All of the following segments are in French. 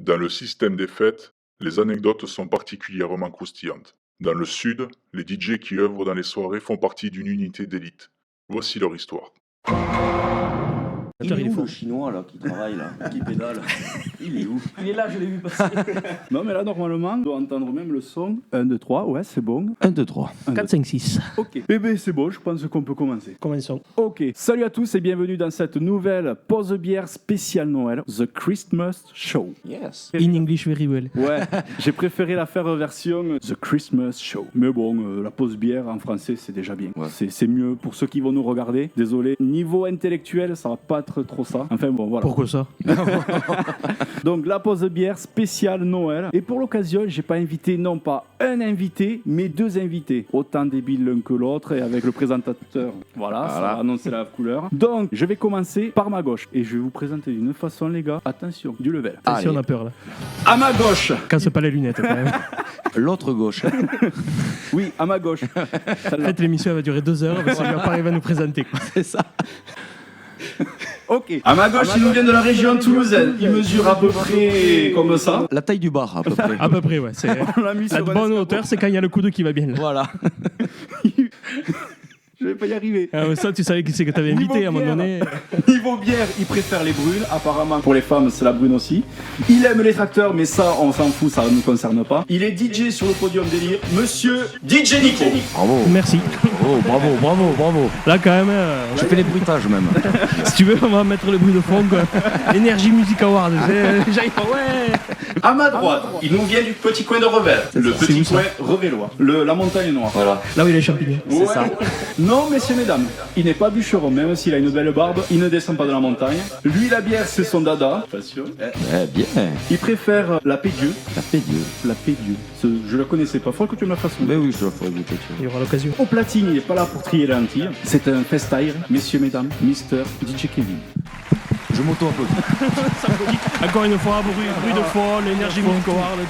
Dans le système des fêtes, les anecdotes sont particulièrement croustillantes. Dans le sud, les DJ qui œuvrent dans les soirées font partie d'une unité d'élite. Voici leur histoire. Il est où le chinois là qui travaille là, qui pédale? Il est où? Il est là, je l'ai vu passer. Non mais là normalement on doit entendre même le son. 1, 2, 3, ouais c'est bon. 1, 2, 3. 4, 5, 6. Ok. Bébé c'est bon, je pense qu'on peut commencer. Commençons. Ok. Salut à tous et bienvenue dans cette nouvelle pause bière spéciale Noël, The Christmas Show. Yes. In English very well. Ouais, j'ai préféré la faire version The Christmas Show. Mais bon, la pause bière en français c'est déjà bien. Ouais. C'est mieux pour ceux qui vont nous regarder. Désolé, niveau intellectuel ça va pas être trop ça. Enfin bon voilà. Pourquoi ça? Donc la pause bière spéciale Noël. Et pour l'occasion, j'ai pas invité non pas un invité, mais 2 invités. Autant débiles l'un que l'autre et avec le présentateur. Voilà, ça va annoncer la couleur. Donc je vais commencer par ma gauche. Et je vais vous présenter d'une façon les gars. Attention, du level. Si on a peur là. À ma gauche. Casse pas les lunettes quand même. L'autre gauche. Oui, à ma gauche. En fait, l'émission elle va durer 2 heures parce qu'il va pas arriver à nous présenter. Quoi. C'est ça. Ok. À ma gauche, il nous vient de la région toulousaine. Il mesure à peu près comme ça. La taille du bar à peu près. À peu près, ouais. C'est... On l'a mis La sur un bonne escabeau. hauteur, c'est quand il y a le coude qui va bien. Là. Voilà. Je vais pas y arriver. Ah, mais ça, tu savais qui c'est que t'avais invité à un moment donné. Niveau bière, il préfère les brunes. Apparemment, pour les femmes, c'est la brune aussi. Il aime les tracteurs, mais ça, on s'en fout, ça ne nous concerne pas. Il est DJ sur le podium délire, monsieur DJ Nico. Bravo. Merci. Oh, bravo. Là, quand même, Je fais les bruitages même. si tu veux, on va mettre le bruit de fond. Quoi. Energy Music Award. J'arrive pas, ouais. À ma droite, il nous vient du petit coin de Revel. Le C'est petit où, ça coin revellois. La montagne noire. Voilà. Là où il y a les champignons. C'est ça. Non, messieurs, mesdames, il n'est pas bûcheron, même s'il a une belle barbe, il ne descend pas de la montagne. Lui, la bière, c'est son dada. Attention. Bien. Il préfère la Pédieu. Ça fait Dieu. La Pédieu. Je la connaissais pas, faut que tu me la fasses. Mais oui, je la ferai goûter. Il y aura l'occasion. Au platine, il n'est pas là pour trier les lentilles. C'est un festaire, messieurs, mesdames, Mister DJ Kevin. Je m'auto-applaudis. Encore une fois, bruit de fond, l'Energy Music Award, Bon,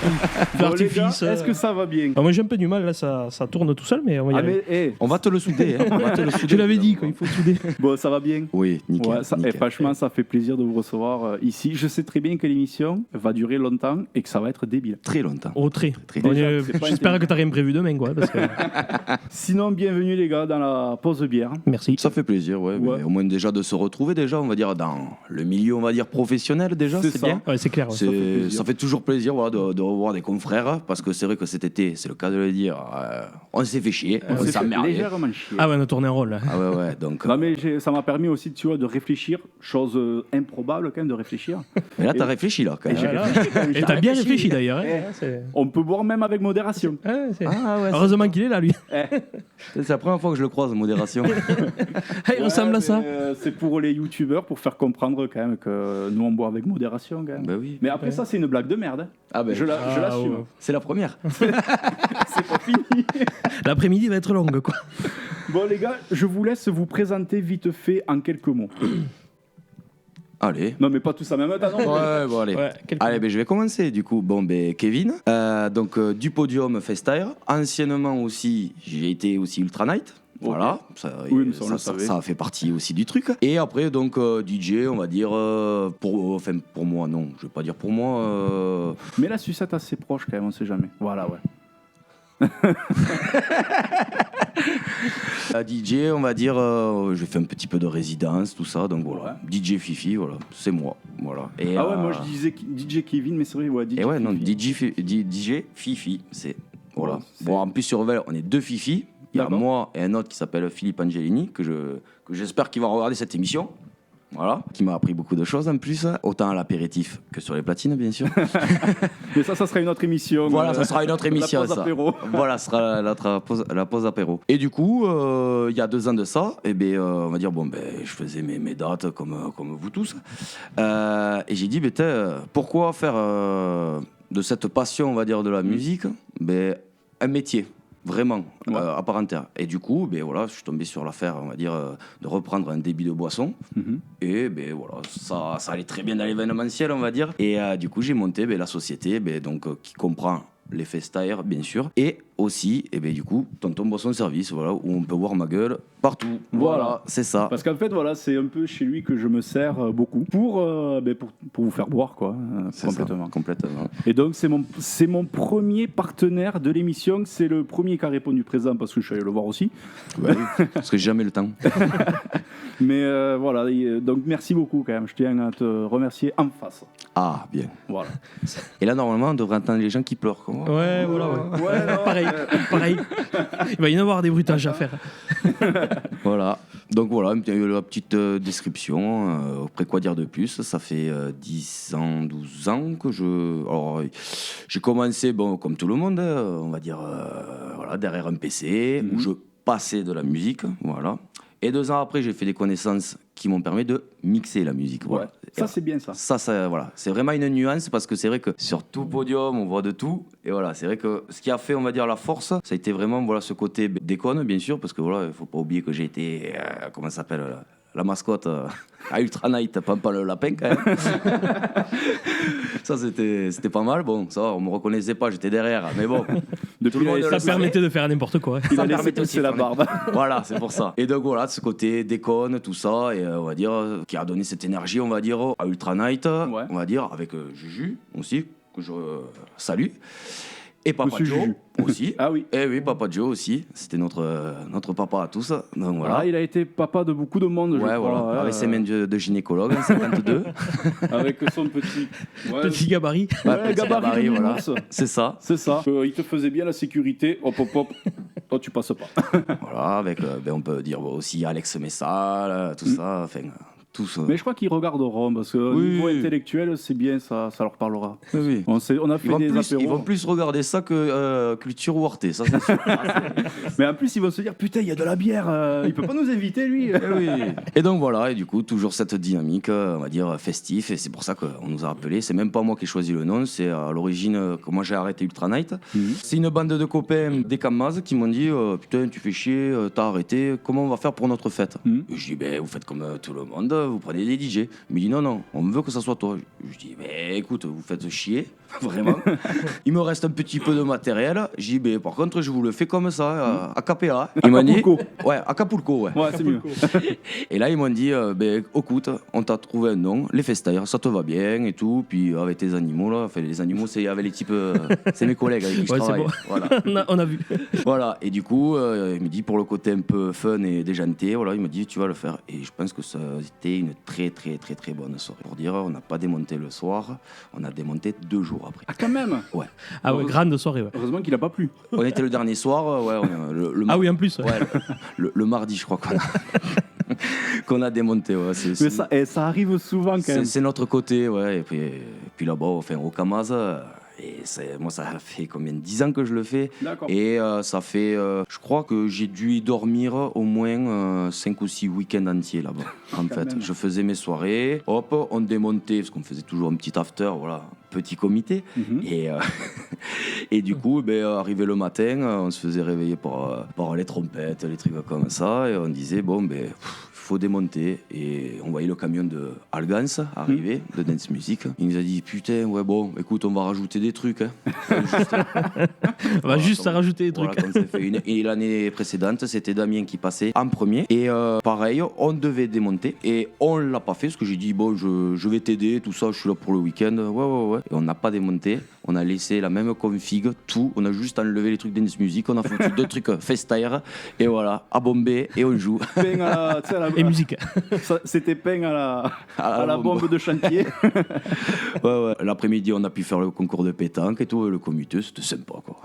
les gars, l'artifice. est-ce que ça va bien? Moi j'ai un peu du mal, là ça tourne tout seul, mais on va y arriver. On va te le souder. Hein. On va te le souder. Je l'avais dit, quoi, il faut souder. Bon, ça va bien? Oui, nickel. Ouais, nickel. franchement, ça fait plaisir de vous recevoir ici. Je sais très bien que l'émission va durer longtemps et que ça va être débile. Très longtemps. Au trait. Très On déjà, est- c'est pas J'espère que t'as rien prévu demain, quoi. Parce que... Sinon, bienvenue les gars dans la pause bière. Merci. Ça fait plaisir, ouais. Ouais. Mais au moins déjà de se retrouver déjà, on va dire, dans le milieu, on va dire, professionnel déjà, C'est c'est ça. bien. Ouais, c'est clair. Ouais. fait plaisir. Ça fait toujours plaisir voilà, de revoir des confrères, parce que c'est vrai que cet été, c'est le cas de le dire, on s'est fait chier, on s'est s'est fait emmerdé. légèrement chier. Ah ouais, on a tourné un rôle, là. Ah ouais, donc... Non mais ça m'a permis aussi tu vois, de réfléchir, chose improbable quand même de réfléchir. Mais là, t'as réfléchi, là, quand Et même. j'ai Voilà. réfléchi quand même, Et j'ai t'as bien réfléchi. réfléchi d'ailleurs. Hein. C'est- On peut boire même avec modération. Ouais, c'est- Ah ouais, Heureusement qu'il est là, lui. c'est la première fois que je le croise, modération. Ah, il ressemble à ça. C'est pour les youtubeurs, pour faire comprendre quand même que nous on boit avec modération quand même. Bah oui. Mais après ça c'est une blague de merde. Hein. Ah ben, Je l'assume. ouais. c'est la première. C'est pas fini. L'après-midi va être longue, quoi. Bon les gars, je vous laisse vous présenter vite fait en quelques mots. Allez. Non mais pas tous en même temps. Non. Ouais, bon, allez. Ouais, quelques- Allez, ben, je vais commencer du coup. Bon, ben, Kevin, du podium Festaire. Anciennement aussi, j'ai été aussi Ultra Night. Voilà, Oui, mais ça, on le savait. ça fait partie aussi du truc. Et après, donc, DJ, on va dire, pour moi, non, je vais pas dire pour moi. Mais la sucette assez proche quand même, on sait jamais. Voilà ouais. DJ, on va dire, j'ai fait un petit peu de résidence, tout ça, donc voilà. DJ Fifi, voilà, c'est moi. Voilà. Et, Ah ouais, moi je disais DJ Kevin, mais c'est vrai, ouais, DJ Et ouais, non, Fifi. DJ Fifi, c'est. Voilà. Ouais, c'est- Bon, en plus, sur Revel, on est 2 Fifi. Il y a D'accord. moi et un autre qui s'appelle Philippe Angelini, que j'espère qu'il va regarder cette émission. Voilà, qui m'a appris beaucoup de choses en plus, autant à l'apéritif que sur les platines, bien sûr. Mais ça sera une autre émission. Voilà, ça sera une autre émission. La pause ça. apéro. Voilà, ce sera la pause apéro. Et du coup, il y a 2 ans de ça, on va dire, je faisais mes dates comme vous tous. Et j'ai dit, pourquoi faire de cette passion, on va dire, de la musique, un métier vraiment à part entière. Et du coup, voilà, je suis tombé sur l'affaire, on va dire, de reprendre un débit de boisson. Mhm. Et voilà, ça allait très bien dans l'événementiel, on va dire. Et du coup, j'ai monté la société qui comprend les Festaires, bien sûr. Et aussi, du coup, Tonton Boisson Service, voilà, où on peut voir ma gueule partout. Voilà, c'est ça. Parce qu'en fait, voilà, c'est un peu chez lui que je me sers beaucoup pour vous faire boire, quoi, complètement. Ça, complètement. Et donc, c'est mon premier partenaire de l'émission. C'est le premier qui a répondu présent parce que je suis allé le voir aussi. Ouais, parce que j'ai jamais le temps. Mais voilà, donc merci beaucoup quand même. Je tiens à te remercier en face. Ah, bien. Voilà. Et là, normalement, on devrait entendre les gens qui pleurent. Quoi. Ouais, voilà. Ouais, non, Pareil. Il va y en avoir des bruitages à faire. Voilà. Donc voilà, la petite description. Après, quoi dire de plus? Ça fait 10 ans, 12 ans que Alors, j'ai commencé, bon, comme tout le monde, on va dire, voilà, derrière un PC, où je passais de la musique. Voilà. Et 2 ans après, j'ai fait des connaissances qui m'ont permis de mixer la musique. Voilà. Ouais. Ça, c'est bien ça. Ça, voilà. C'est vraiment une nuance parce que c'est vrai que sur tout podium, on voit de tout. Et voilà, c'est vrai que ce qui a fait, on va dire, la force, ça a été vraiment voilà, ce côté déconne, bien sûr, parce que voilà, il ne faut pas oublier que j'ai été, comment ça s'appelle, la mascotte à Ultra Night, pas le lapin quand même. Ça, c'était pas mal. Bon, ça, on me reconnaissait pas, j'étais derrière. Mais bon, Depuis Ça permettait de faire n'importe quoi. il ça a laissé permettait aussi pousser la de barbe. Voilà, c'est pour ça. Et donc voilà, ce côté déconne, tout ça, et on va dire, qui a donné cette énergie, on va dire, à Ultra Night, Ouais. on va dire, avec Juju aussi, que je salue. Et Papa Monsieur Joe Juju. aussi. Ah oui. Eh oui, Papa Joe aussi. C'était notre papa à tous. Donc voilà. Ah, il a été papa de beaucoup de monde, je Ouais, crois. voilà. Avec ses mains de gynécologue, en 52. Avec son petit... Ouais, Petit gabarit. ouais, gabarit de voilà. nounours. C'est ça. C'est ça. Il te faisait bien la sécurité. Hop, hop, hop. Oh, tu passes pas. Voilà, avec, on peut dire aussi Alex Messal, tout ça. Enfin, tous. Mais je crois qu'ils regarderont parce que Oui. niveau intellectuel, c'est bien, ça leur parlera. Oui. On a fait des apéros. Ils vont plus regarder ça que Culture ou Arte, ça c'est sûr. Mais en plus, ils vont se dire putain, il y a de la bière. Il peut pas nous inviter, lui. Eh oui. Et donc voilà, et du coup, toujours cette dynamique, on va dire, festif, et c'est pour ça qu'on nous a appelés. C'est même pas moi qui ai choisi le nom, c'est à l'origine, comment j'ai arrêté Ultra Night. C'est une bande de copains des Kamaz qui m'ont dit putain, tu fais chier, t'as arrêté, comment on va faire pour notre fête? Et je dis, ben, vous faites comme tout le monde, vous prenez des DJ. Il me dit, non, on veut que ça soit toi. Je dis, ben écoute, vous faites chier, vraiment. Il me reste un petit peu de matériel. Je dis, ben par contre, je vous le fais comme ça, à cappella. Il m'a dit, ouais, Acapulco, ouais. Ouais, c'est mieux. Et là, ils m'ont dit, ben écoute, on t'a trouvé un nom, les Festaires, ça te va bien et tout. Puis avec tes animaux, là, enfin, les animaux, c'est avec les types, c'est mes collègues avec qui je Ouais, travaille. bon. Voilà. On a vu. Voilà, et du coup, il me dit pour le côté un peu fun et déjanté, voilà, il me dit tu vas le faire. Et je pense que ça a été une très bonne soirée. Pour dire, on n'a pas démonté le soir, on a démonté 2 jours après. Ah, quand même. Ouais. Ah ouais, grande soirée. Ouais. Heureusement qu'il a pas plu. On était le dernier soir, ouais, le Ah oui, en plus. ouais, le mardi, je crois qu'on a démonté. Ouais, Mais ça arrive souvent quand même. c'est notre côté, ouais. Et puis là-bas, enfin, au Kamaz. Et moi, ça fait combien 10 ans que je le fais. D'accord. Et ça fait, je crois que j'ai dû y dormir au moins 5 ou 6 week-ends entiers là-bas. En fait, même. je faisais mes soirées, hop, on démontait, parce qu'on faisait toujours un petit after, voilà, petit comité. Et du coup, arrivé le matin, on se faisait réveiller par les trompettes, les trucs comme ça. Et on disait, bon, il faut démonter. Et on voyait le camion de Algance arriver, de Dance Music. Il nous a dit, putain, ouais, bon, écoute, on va rajouter des trucs. Hein. On va juste rajouter des Voilà, trucs. comme c'est fait. Et l'année précédente, c'était Damien qui passait en premier. Et pareil, on devait démonter. Et on l'a pas fait, parce que j'ai dit, bon, je vais t'aider, tout ça, je suis là pour le week-end. Ouais. Et on n'a pas démonté. On a laissé la même config, tout. On a juste enlevé les trucs Dance Music. On a foutu 2 trucs Festaire. Et voilà, à bomber, et on joue. Peint à tu sais, Et musique. C'était peint à la bombe. bombe de chantier. Ouais. L'après-midi, on a pu faire le concours de pétanque et tout. Le comité, c'était sympa, quoi.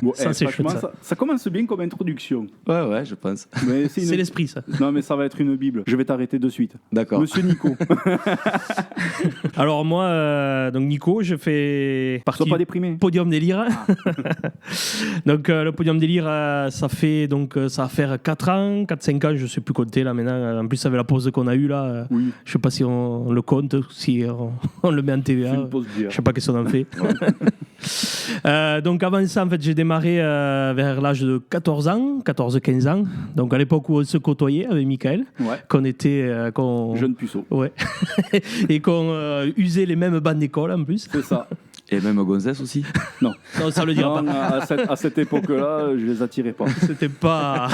Bon, Ça, c'est franchement, chouette, ça. ça commence bien comme introduction. Ouais, je pense. Mais C'est l'esprit, ça. Non, mais ça va être une bible. Je vais t'arrêter de suite. D'accord. Monsieur Nico, Alors moi, donc Nico, je fais partie sois pas déprimé. Podium Délire. Donc le Podium Délire, ça va faire 4-5 ans, je sais plus compter là maintenant. En plus avec la pause qu'on a eue là, Oui. je sais pas si on le compte, si on le met en TVA. C'est une pause bière. Je sais pas qu'est-ce qu'on en fait. Donc avant ça, en fait, j'ai démarré vers l'âge de 14-15 ans. Donc à l'époque où on se côtoyait avec Michael, Ouais. qu'on était... Jeune puceau. Ouais. Et qu'on usait les mêmes bancs d'école en plus. C'est ça. Et même Gonzès aussi. Non, ça le dira Non, pas. à cette époque-là, je les attirais pas. C'était pas.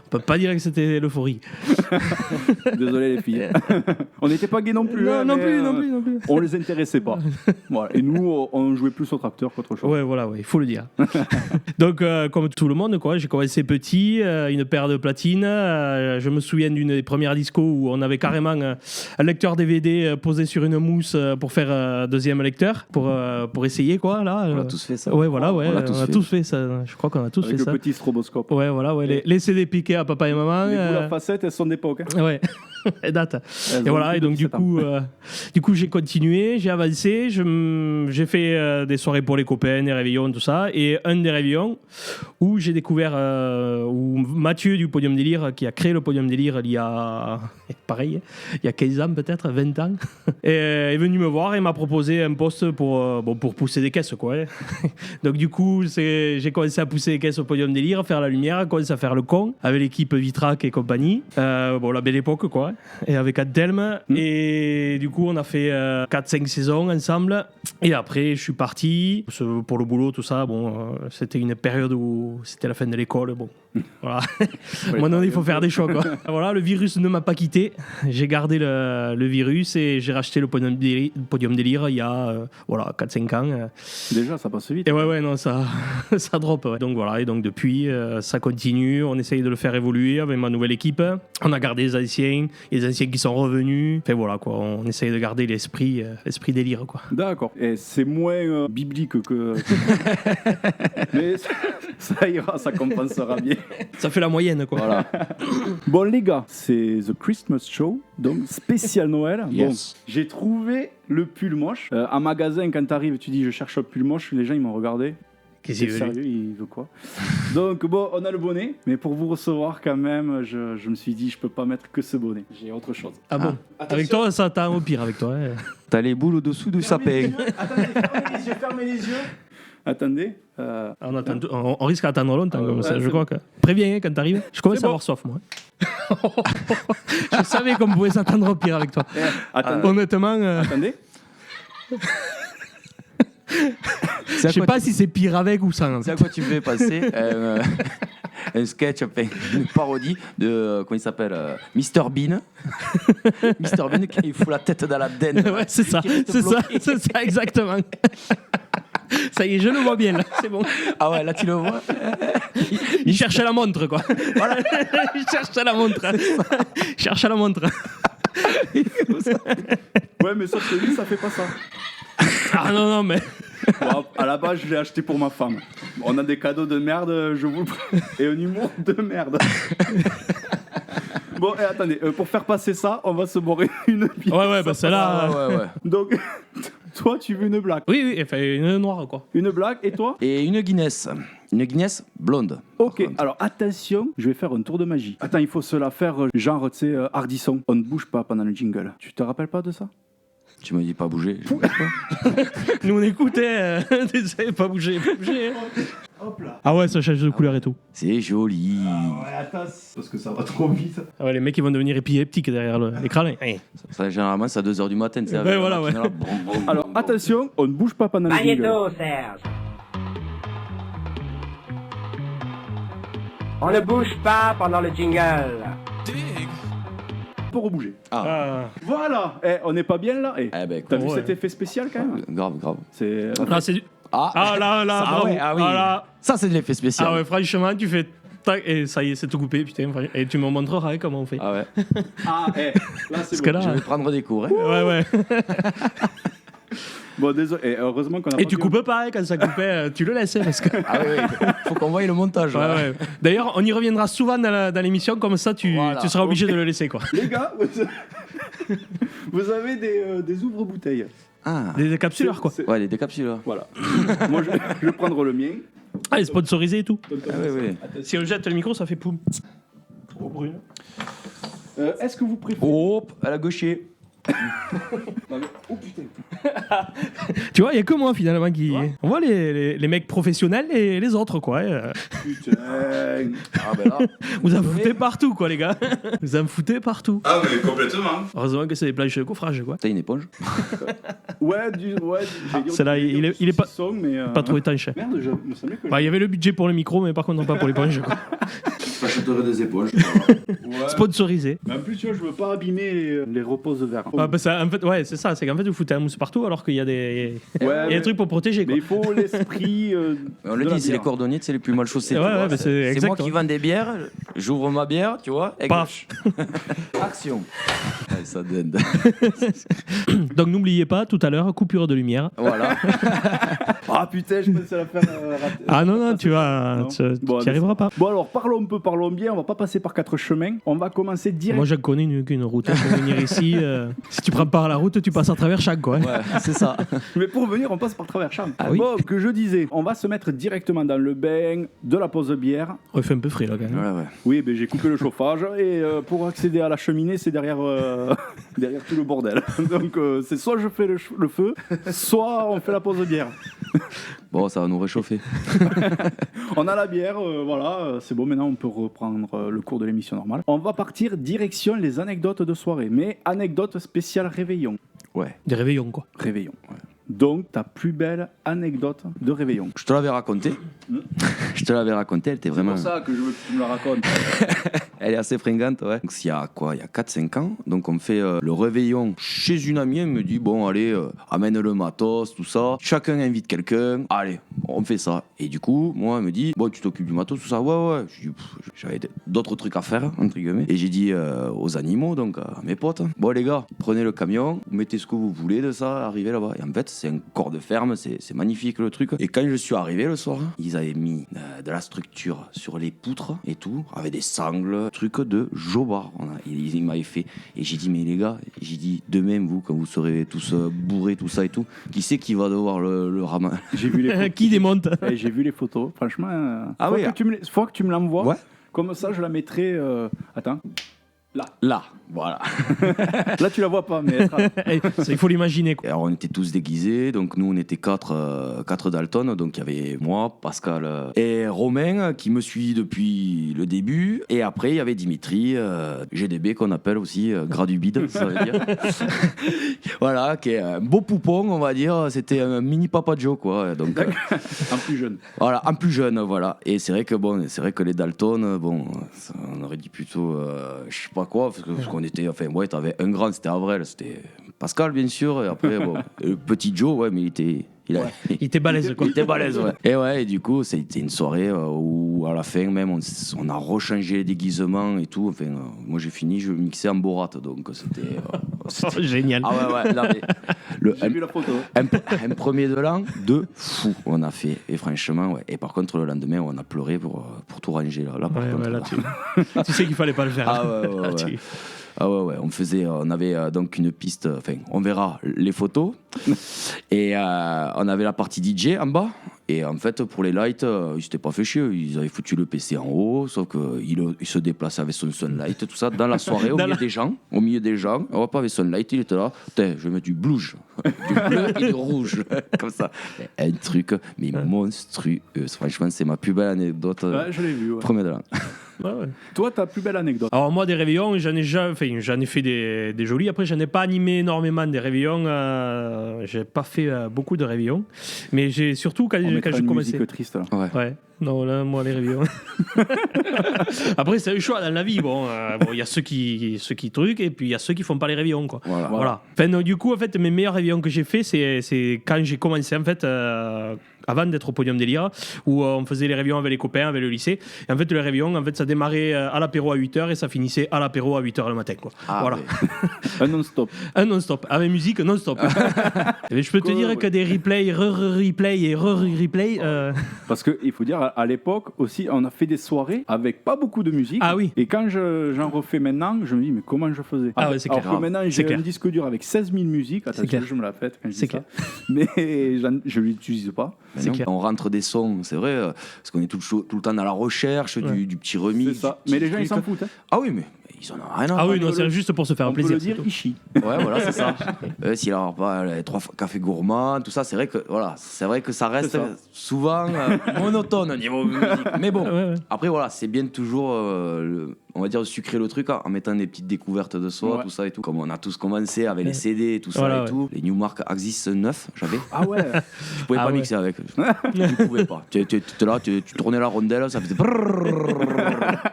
On peut pas dire que c'était l'euphorie. Désolé les filles. On n'était pas gays non plus. hein, non mais, plus. On les intéressait pas. Voilà. Et nous, on jouait plus au tracteur qu'autre chose. Ouais, voilà, il faut le dire. Donc, comme tout le monde, quoi, j'ai commencé petit, une paire de platines. Je me souviens d'une des premières discos où on avait carrément un lecteur DVD posé sur une mousse pour faire un deuxième lecteur, pour essayer, quoi. Là, On a tous fait ça. Ouais, voilà, ouais, On a tous fait. fait ça. Je crois qu'on a tous Avec fait le ça. petit stroboscope. Ouais, voilà, ouais, les CD piqués à papa et maman. Les boules à facettes, elles sont d'époque. Hein. Ouais, elles datent. Elles Et ont voilà, plus et de donc 17 du coup j'ai continué, j'ai avancé, j'ai fait des soirées pour les copains, des réveillons, tout ça. Et un des réveillons où j'ai découvert, où Mathieu du Podium Délire, qui a créé le Podium Délire il y a, pareil, il y a 15 ans peut-être, 20 ans, est venu me voir et m'a proposé un poste pour pousser des caisses, quoi. Hein. Donc du coup, j'ai commencé à pousser des caisses au Podium Délire, faire la lumière, commencé à faire le con avec l'équipe Vitrac et compagnie. La belle époque, quoi. Et avec Adelme. Et du coup, on a fait 4-5 saisons ensemble. Et après, je suis parti pour le boulot, tout ça. C'était une période où c'était la fin de l'école. Bon, voilà. Maintenant, il faut faire des choix, quoi. Voilà, le virus ne m'a pas quitté. J'ai gardé le virus et j'ai racheté le Podium Délire il y a 4-5 ans. Déjà, ça passe vite. Et ouais, non, ça drop. Ouais. Donc voilà, et donc depuis, ça continue. On essaye de le faire évoluer avec ma nouvelle équipe. On a gardé les anciens qui sont revenus. Enfin voilà, quoi. On essaye de garder l'esprit délire, quoi. D'accord. Et c'est moins biblique que. Mais ça ira, ça compensera bien. Ça fait la moyenne, quoi. Voilà. Bon, les gars, c'est The Christmas Show, donc spécial Noël. Yes. Bon, j'ai trouvé le pull moche. En magasin, quand t'arrives, tu dis je cherche un pull moche. Les gens, ils m'ont regardé. Qu'est-ce C'est qu'il veut, sérieux, il veut quoi? Donc bon, on a le bonnet, mais pour vous recevoir quand même, je me suis dit je peux pas mettre que ce bonnet. J'ai autre chose. Ah bon? Avec toi, ça attend au pire avec toi. Hein. T'as les boules au-dessous du sapin. Attendez, fermez les yeux. Attendez. On risque d'attendre longtemps comme ça, ouais, je c'est crois que. Préviens hein, quand t'arrives. Je commence C'est à bon. avoir soif, moi. Je savais qu'on pouvait s'attendre au pire avec toi. Attendez. Honnêtement, Attendez. je sais pas si c'est pire avec ou sans. C'est à quoi tu me fais passer un sketch, enfin, une parodie de, comment il s'appelle, Mr Bean. Mr Bean qui fout la tête dans la denne. Ouais, c'est ça, Qui reste c'est ça, bloqué. c'est ça, exactement. Ça y est, je le vois bien là, c'est bon. Ah ouais, là tu le vois. Il cherche la montre, quoi. Voilà. Il cherche la montre. Il cherche la montre. Ouais, mais sauf que lui, ça fait pas ça. Ah non, mais. Bon, à la base, je l'ai acheté pour ma femme. On a des cadeaux de merde, je vous le prends. Et un humour de merde. Bon, et attendez, pour faire passer ça, on va se boire une bière. Ouais, bah celle-là. Ouais. Donc, toi, tu veux une blague. Oui, enfin, une noire, quoi. Une blague, et toi? Et une Guinness. Une Guinness blonde. Ok, par contre. alors attention, je vais faire un tour de magie. Attends, il faut se la faire genre, tu sais, Hardisson. On ne bouge pas pendant le jingle. Tu te rappelles pas de ça? Tu me dis pas bouger. Je bouge pas. Nous, on écoutait. Tu sais, pas bouger. Hein. Hop là. Ah ouais, ça change de couleur et tout. C'est joli. Ouais, attends, parce que ça va trop vite. Ah ouais, les mecs, ils vont devenir épileptiques derrière l'écran. Là. Ouais. Ça, généralement, c'est à 2h du matin. Tu sais, avec Ouais, la voilà, machine ouais. là. Bon. Alors, attention, on ne bouge pas pendant le jingle. Magnéto, Serge. On ne bouge pas pendant le jingle. Pour rebouger. Ah. Voilà. On n'est pas bien là. Eh ben, T'as écoute, vu ouais. cet effet spécial quand même? grave. C'est. Ah, c'est du. Ah, Ah là, ça, bravo. ouais, ah oui. Ah, là. Ça, c'est de l'effet spécial. Ah ouais, franchement, tu fais. Tac, et ça y est, c'est tout coupé, putain. Et tu me montreras hein, comment on fait. Ah ouais. Ah, là c'est Parce bon. que là. Je vais prendre des cours. Hein. Ouais. Bon, désolé. Et heureusement qu'on a Et pas tu vu- coupes pas, hein, quand ça coupait, tu le laisses. Hein, parce que... Ah oui. Faut qu'on voie le montage. Ouais, là. ouais. D'ailleurs, on y reviendra souvent dans l'émission, comme ça tu Voilà. seras obligé de le laisser. Quoi. Les gars, vous avez des ouvre-bouteilles. Ah. Des capsuleurs, quoi. C'est- Ouais, les décapsuleurs. Voilà. Moi, je vais prendre le mien. Ah, les sponsorisés et tout. Ah oui. Si on jette le micro, ça fait poum. Trop brune. Est-ce que vous préférez Hop, à la gaucher. Tu vois, il y a que moi finalement qui. On voit les mecs professionnels et les autres, quoi. Putain. Ah ben là. Vous en foutez partout, quoi, les gars. Vous en foutez partout. Ah, mais complètement. Heureusement que c'est des planches de coffrage, quoi. T'as une éponge? Ouais, Celle-là, il est pas, pas trop étanche. Merde, je me semblait que. Bah, il y avait le budget pour le micro, mais par contre, non pas pour l'éponge. J'achèterai des éponges. Ouais. Sponsorisé. Mais en plus, tu vois, je veux pas abîmer les reposes de verre. Ah, bah, ça, en fait, ouais, c'est ça. C'est qu'en fait, vous foutez la mousse partout alors qu'il y a des, il y a Ouais, des trucs pour protéger, quoi. mais il faut l'esprit. On le dit, c'est les cordonniers, c'est les plus mal chaussés. Ouais, tu vois. ouais, mais c'est moi exactement. qui vends des bières, j'ouvre ma bière, tu vois. Et Paf. action. Ouais, ça donne. Donc, n'oubliez pas, tout à l'heure, coupure de lumière. Voilà. Ah putain, je pensais la faire rater. Ah non, tu vas, Non. tu Bon, n'y arriveras pas. Bon alors, parlons bien, on va pas passer par 4 chemins. On va commencer direct. Moi, j'en connais qu'une route. Pour venir ici, si tu prends pas la route, tu passes à travers chaque, quoi. Ouais, c'est ça. Mais pour venir, on passe par travers champ. Ah oui. Bon, que je disais, on va se mettre directement dans le bain de la pause bière. On fait un peu frais, là, quand même. Ouais, ouais. Oui, ben, j'ai coupé le chauffage et pour accéder à la cheminée, c'est derrière, derrière tout le bordel. Donc c'est soit je fais le feu, soit on fait la pause bière. Bon, ça va nous réchauffer. On a la bière, voilà, c'est bon, maintenant on peut reprendre le cours de l'émission normale. On va partir direction les anecdotes de soirée, mais anecdotes spéciales réveillon. Ouais. Des réveillons, quoi. Réveillon. Donc, ta plus belle anecdote de réveillon. Je te l'avais raconté. Je te l'avais raconté, elle était vraiment. C'est pour ça que je veux que tu me la racontes. Elle est assez fringante, ouais. Donc, il y a quoi? Il y a 4-5 ans. Donc, on fait le réveillon chez une amie. Elle me dit, bon, allez, amène le matos, tout ça. Chacun invite quelqu'un. Allez, on fait ça. Et du coup, moi, elle me dit, bon, tu t'occupes du matos, tout ça. Ouais. Je dis, j'avais d'autres trucs à faire, entre guillemets. Et j'ai dit aux animaux, donc à mes potes, bon, les gars, prenez le camion, vous mettez ce que vous voulez de ça, arrivez là-bas. Et en fait, c'est un corps de ferme, c'est magnifique le truc. Et quand je suis arrivé le soir, ils avaient mis de la structure sur les poutres et tout, avec des sangles, truc de jobard. Ils m'avaient fait. Et j'ai dit, mais les gars, j'ai dit, demain, vous, quand vous serez tous bourrés, tout ça et tout, qui c'est qui va devoir le ramasser? J'ai vu les photos. Qui démonte? Eh, j'ai vu les photos. Franchement, Ah oui, faut que tu me l'envoies. Ouais. Comme ça, je la mettrai. Attends. Là, voilà. Là, tu la vois pas, mais elle sera là. Il faut l'imaginer, quoi. Et alors on était tous déguisés, donc nous on était quatre Dalton, donc il y avait moi, Pascal et Romain qui me suit depuis le début, et après il y avait Dimitri, GDB qu'on appelle aussi gras du bide, ça veut dire. Voilà, qui est un beau poupon, on va dire, c'était un mini Papa Joe quoi. Donc En plus jeune. voilà, en plus jeune, voilà. Et c'est vrai que les Dalton, bon, on aurait dit plutôt, je sais pas quoi, parce qu'on était, enfin, ouais, t'avais un grand, c'était Avril, c'était Pascal, bien sûr, et après, bon, le petit Joe, ouais, mais il était balèze, quoi. il était balèze, ouais. Et du coup, c'était une soirée où, à la fin, même, on a rechangé les déguisements et tout. Enfin, moi, j'ai fini, je mixais en Borat, donc c'était. Oh, génial. Ah ouais, non, mais J'ai vu la photo. un premier de l'an, de fou, on a fait. Et franchement, ouais. Et par contre, le lendemain, on a pleuré pour tout ranger. Là, par contre, là, tu sais qu'il fallait pas le faire. Ah ouais. Ah ouais, on avait donc une piste, enfin, on verra les photos. Et on avait la partie DJ en bas. Et en fait, pour les lights, ils s'étaient pas fait chier. Ils avaient foutu le PC en haut, sauf qu'il se déplaçait avec son sunlight, tout ça, dans la soirée, au milieu des gens. Au milieu des gens, on va pas avec sunlight, il était là. Putain, je vais mettre du blouge, du bleu et du rouge, comme ça. Un truc, mais monstrueux. Franchement, c'est ma plus belle anecdote. Ouais, je l'ai vu. Ouais. Premier de l'an. Ouais. Toi, ta plus belle anecdote. Alors moi, des réveillons, j'en ai fait des jolis. Après, j'en ai pas animé énormément des réveillons. J'ai pas fait beaucoup de réveillons. Mais j'ai surtout quand On mettra j'ai une commencé. musique triste là. Ouais. Non, là, moi, les réveillons. Après, c'est un choix dans la vie. Bon, il y a ceux qui truquent et puis il y a ceux qui font pas les réveillons, quoi. Voilà. Enfin, donc, du coup, en fait, mes meilleurs réveillons que j'ai fait, c'est quand j'ai commencé, en fait, avant d'être au Podium Délire, où on faisait les réveillons avec les copains, avec le lycée. Et en fait, le réveillon, en fait, ça démarrait à l'apéro à 8h et ça finissait à l'apéro à 8h le matin, quoi. Voilà. Un non-stop. Un non-stop. Avec musique non-stop. Et je peux te dire que des replays, replay et replay. Parce qu'il faut dire, à l'époque aussi, on a fait des soirées avec pas beaucoup de musique. Ah oui. Et quand j'en refais maintenant, je me dis, mais comment je faisais? Ah ouais, c'est clair. Alors que maintenant, j'ai un disque dur avec 16 000 musiques. Attends, clair. je me la fais quand je dis C'est ça. clair. Mais je ne l'utilise pas. Mais C'est non, clair. on rentre des sons, c'est vrai, parce qu'on est tout le temps dans la recherche du petit C'est remix. ça. du Mais petit les gens, ils truc. s'en foutent. Hein. Ah oui, mais ils en ont rien à Ah oui, foutre. non, c'est juste pour se faire On peut plaisir. le dire, c'est tout. Ishi. Ouais, voilà, c'est ça. S'il n'aura pas les 3 cafés gourmands, tout ça, c'est vrai que ça reste C'est ça. souvent monotone au niveau musique. Mais bon, Ouais, ouais. après, voilà, c'est bien de toujours, on va dire, de sucrer le truc en mettant des petites découvertes de soi, Ouais. tout ça et tout. Comme on a tous commencé avec les CD, tout ça Voilà, et ouais. tout. Les Newmark Axis 9, j'avais. Ah ouais. Je pouvais Ah pas ouais. mixer avec. Je pouvais pas. Tu étais là, tu tournais la rondelle, ça faisait.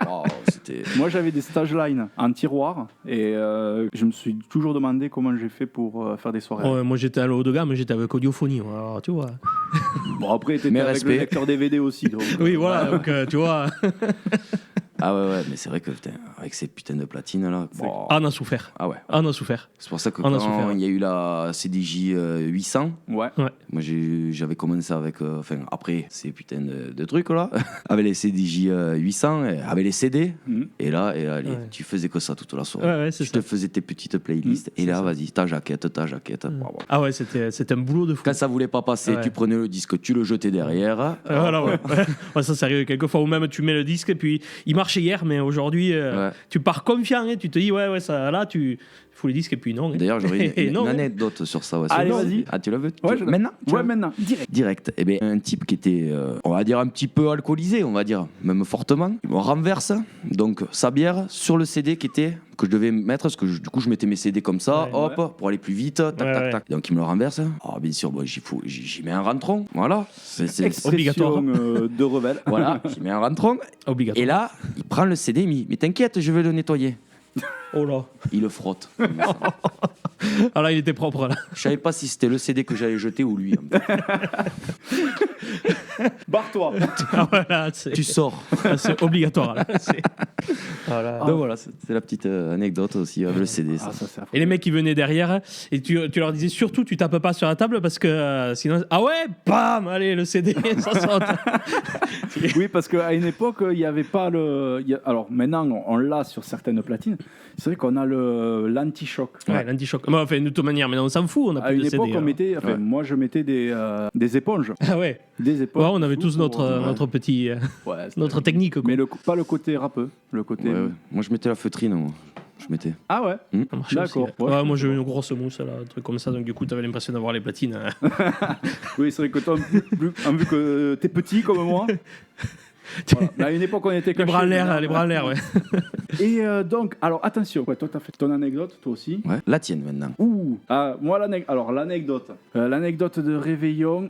Wow, c'était. Moi, j'avais des stage line en tiroir et je me suis toujours demandé comment j'ai fait pour faire des soirées. Ouais, moi j'étais à l'eau de gamme, j'étais avec Audiophonie. Alors, tu vois. Bon, après, t'étais Mais avec respect. le lecteur DVD aussi. Donc, Oui, voilà, donc tu vois. Ah ouais, mais c'est vrai que putain, avec ces putains de platines là. Bon. Ah, on a souffert. Ah ouais. Ah, on a souffert. C'est pour ça que On a quand souffert. il y a eu la CDJ 800, Ouais. moi j'avais commencé avec, après ces putains de trucs là, avec les CDJ 800, avec les CD, Mhm. et là, allez, Ouais. tu faisais que ça toute la soirée. Ouais, ouais, c'est tu ça. te faisais tes petites playlists, et là, vas-y, ta jaquette. Bravo. Ah ouais, c'était un boulot de fou. Quand ça voulait pas passer, Ouais. tu prenais le disque, tu le jetais derrière. Voilà, ouais. Ouais, ça, c'est arrivé quelquefois. Ou même, tu mets le disque et puis il marchait hier, mais aujourd'hui, Ouais. tu pars confiant. Hein, tu te dis, ouais, ça, là, tu fous les disques et puis non. hein. D'ailleurs, j'aurais Et une, non, une hein. anecdote sur ça aussi. Allez, Non. vas-y. Ah, tu la veux Ouais, Tu- Maintenant Tu la Ouais, veux maintenant. Direct. Direct. Eh bien, un type qui était, on va dire, un petit peu alcoolisé, on va dire, même fortement. Il me renverse donc sa bière sur le CD que je devais mettre, parce que du coup, je mettais mes CD comme ça, Ouais, hop, pour aller plus vite, tac, Ouais, tac, ouais. tac. Donc, il me le renverse. Ah, bien sûr, bon, j'y mets un rentron, voilà. Obligatoire. Expression de rebelle. Voilà, j'y mets un rentron. Obligatoire. Et là, il prend le CD, il me dit, mais t'inquiète, je vais le nettoyer. Oh là. Il le frotte. Ah là, il était propre là. Je savais pas si c'était le CD que j'allais jeter ou lui. Barre-toi. Ah, voilà, c'est Tu sors. c'est obligatoire là. C'est- Voilà. Donc voilà, c'est la petite anecdote aussi avec le CD. Ça. Ah, ça, c'est affreux. Et les mecs qui venaient derrière, et tu leur disais surtout, tu tapes pas sur la table parce que sinon. Ah ouais, bam, allez, le CD, ça saute. Oui, parce qu'à une époque, il n'y avait pas le. Alors maintenant, on l'a sur certaines platines. C'est vrai qu'on a l'anti-choc. Ouais, l'anti-choc. Bon, enfin, de toute manière, maintenant on s'en fout, on a À plus une de époque, CD. on mettait. Enfin, Ouais. moi, je mettais des éponges. Ah ouais. Des éponges. Ouais, on avait tous pour- notre petit, Ouais, c'était- notre technique. Quoi. Mais pas le côté râpeux. Le côté. Ouais, ouais. Moi, je mettais la feutrine. Moi. Je mettais. Ah ouais. Ça marchait D'accord. aussi, ouais. Ouais, Ouais, je moi j'ai eu comprends. une grosse mousse, là, un truc comme ça, donc du coup t'avais l'impression d'avoir les platines. Hein. Oui, c'est vrai que toi, en vu que t'es petit comme moi. Voilà. À une époque, on était Les cachés. bras en l'air, les bras en l'air, ouais. Et donc, alors attention. Ouais, toi, t'as fait ton anecdote, toi aussi. Ouais. La tienne maintenant. Ouh, moi l'anecdote. L'anecdote de réveillon.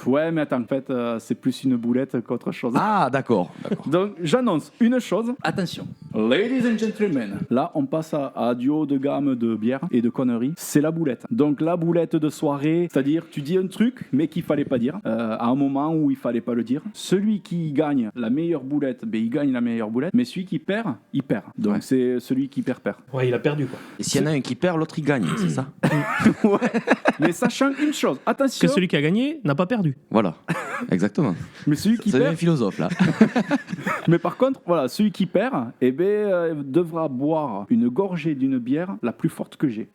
Ouais, mais attends, en fait, c'est plus une boulette qu'autre chose. Ah, d'accord. Donc, j'annonce une chose. Attention, ladies and gentlemen. Là, on passe à du haut de gamme de bière et de conneries. C'est la boulette. Donc, la boulette de soirée, c'est-à-dire, tu dis un truc, mais qu'il fallait pas dire, à un moment où il fallait pas le dire. Celui qui gagne la meilleure boulette, ben, il gagne la meilleure boulette. Mais celui qui perd, il perd. Donc, Ouais. c'est celui qui perd. Ouais, il a perdu quoi. Et s'il y en a un qui perd, l'autre il gagne, c'est ça? Ouais. Mais sachant une chose, Parce attention. que celui qui a gagné n'a pas perdu. Voilà. Exactement. Mais celui qui Vous avez perd. un philosophe là. Mais par contre, voilà, celui qui perd, eh ben, devra boire une gorgée d'une bière la plus forte que j'ai.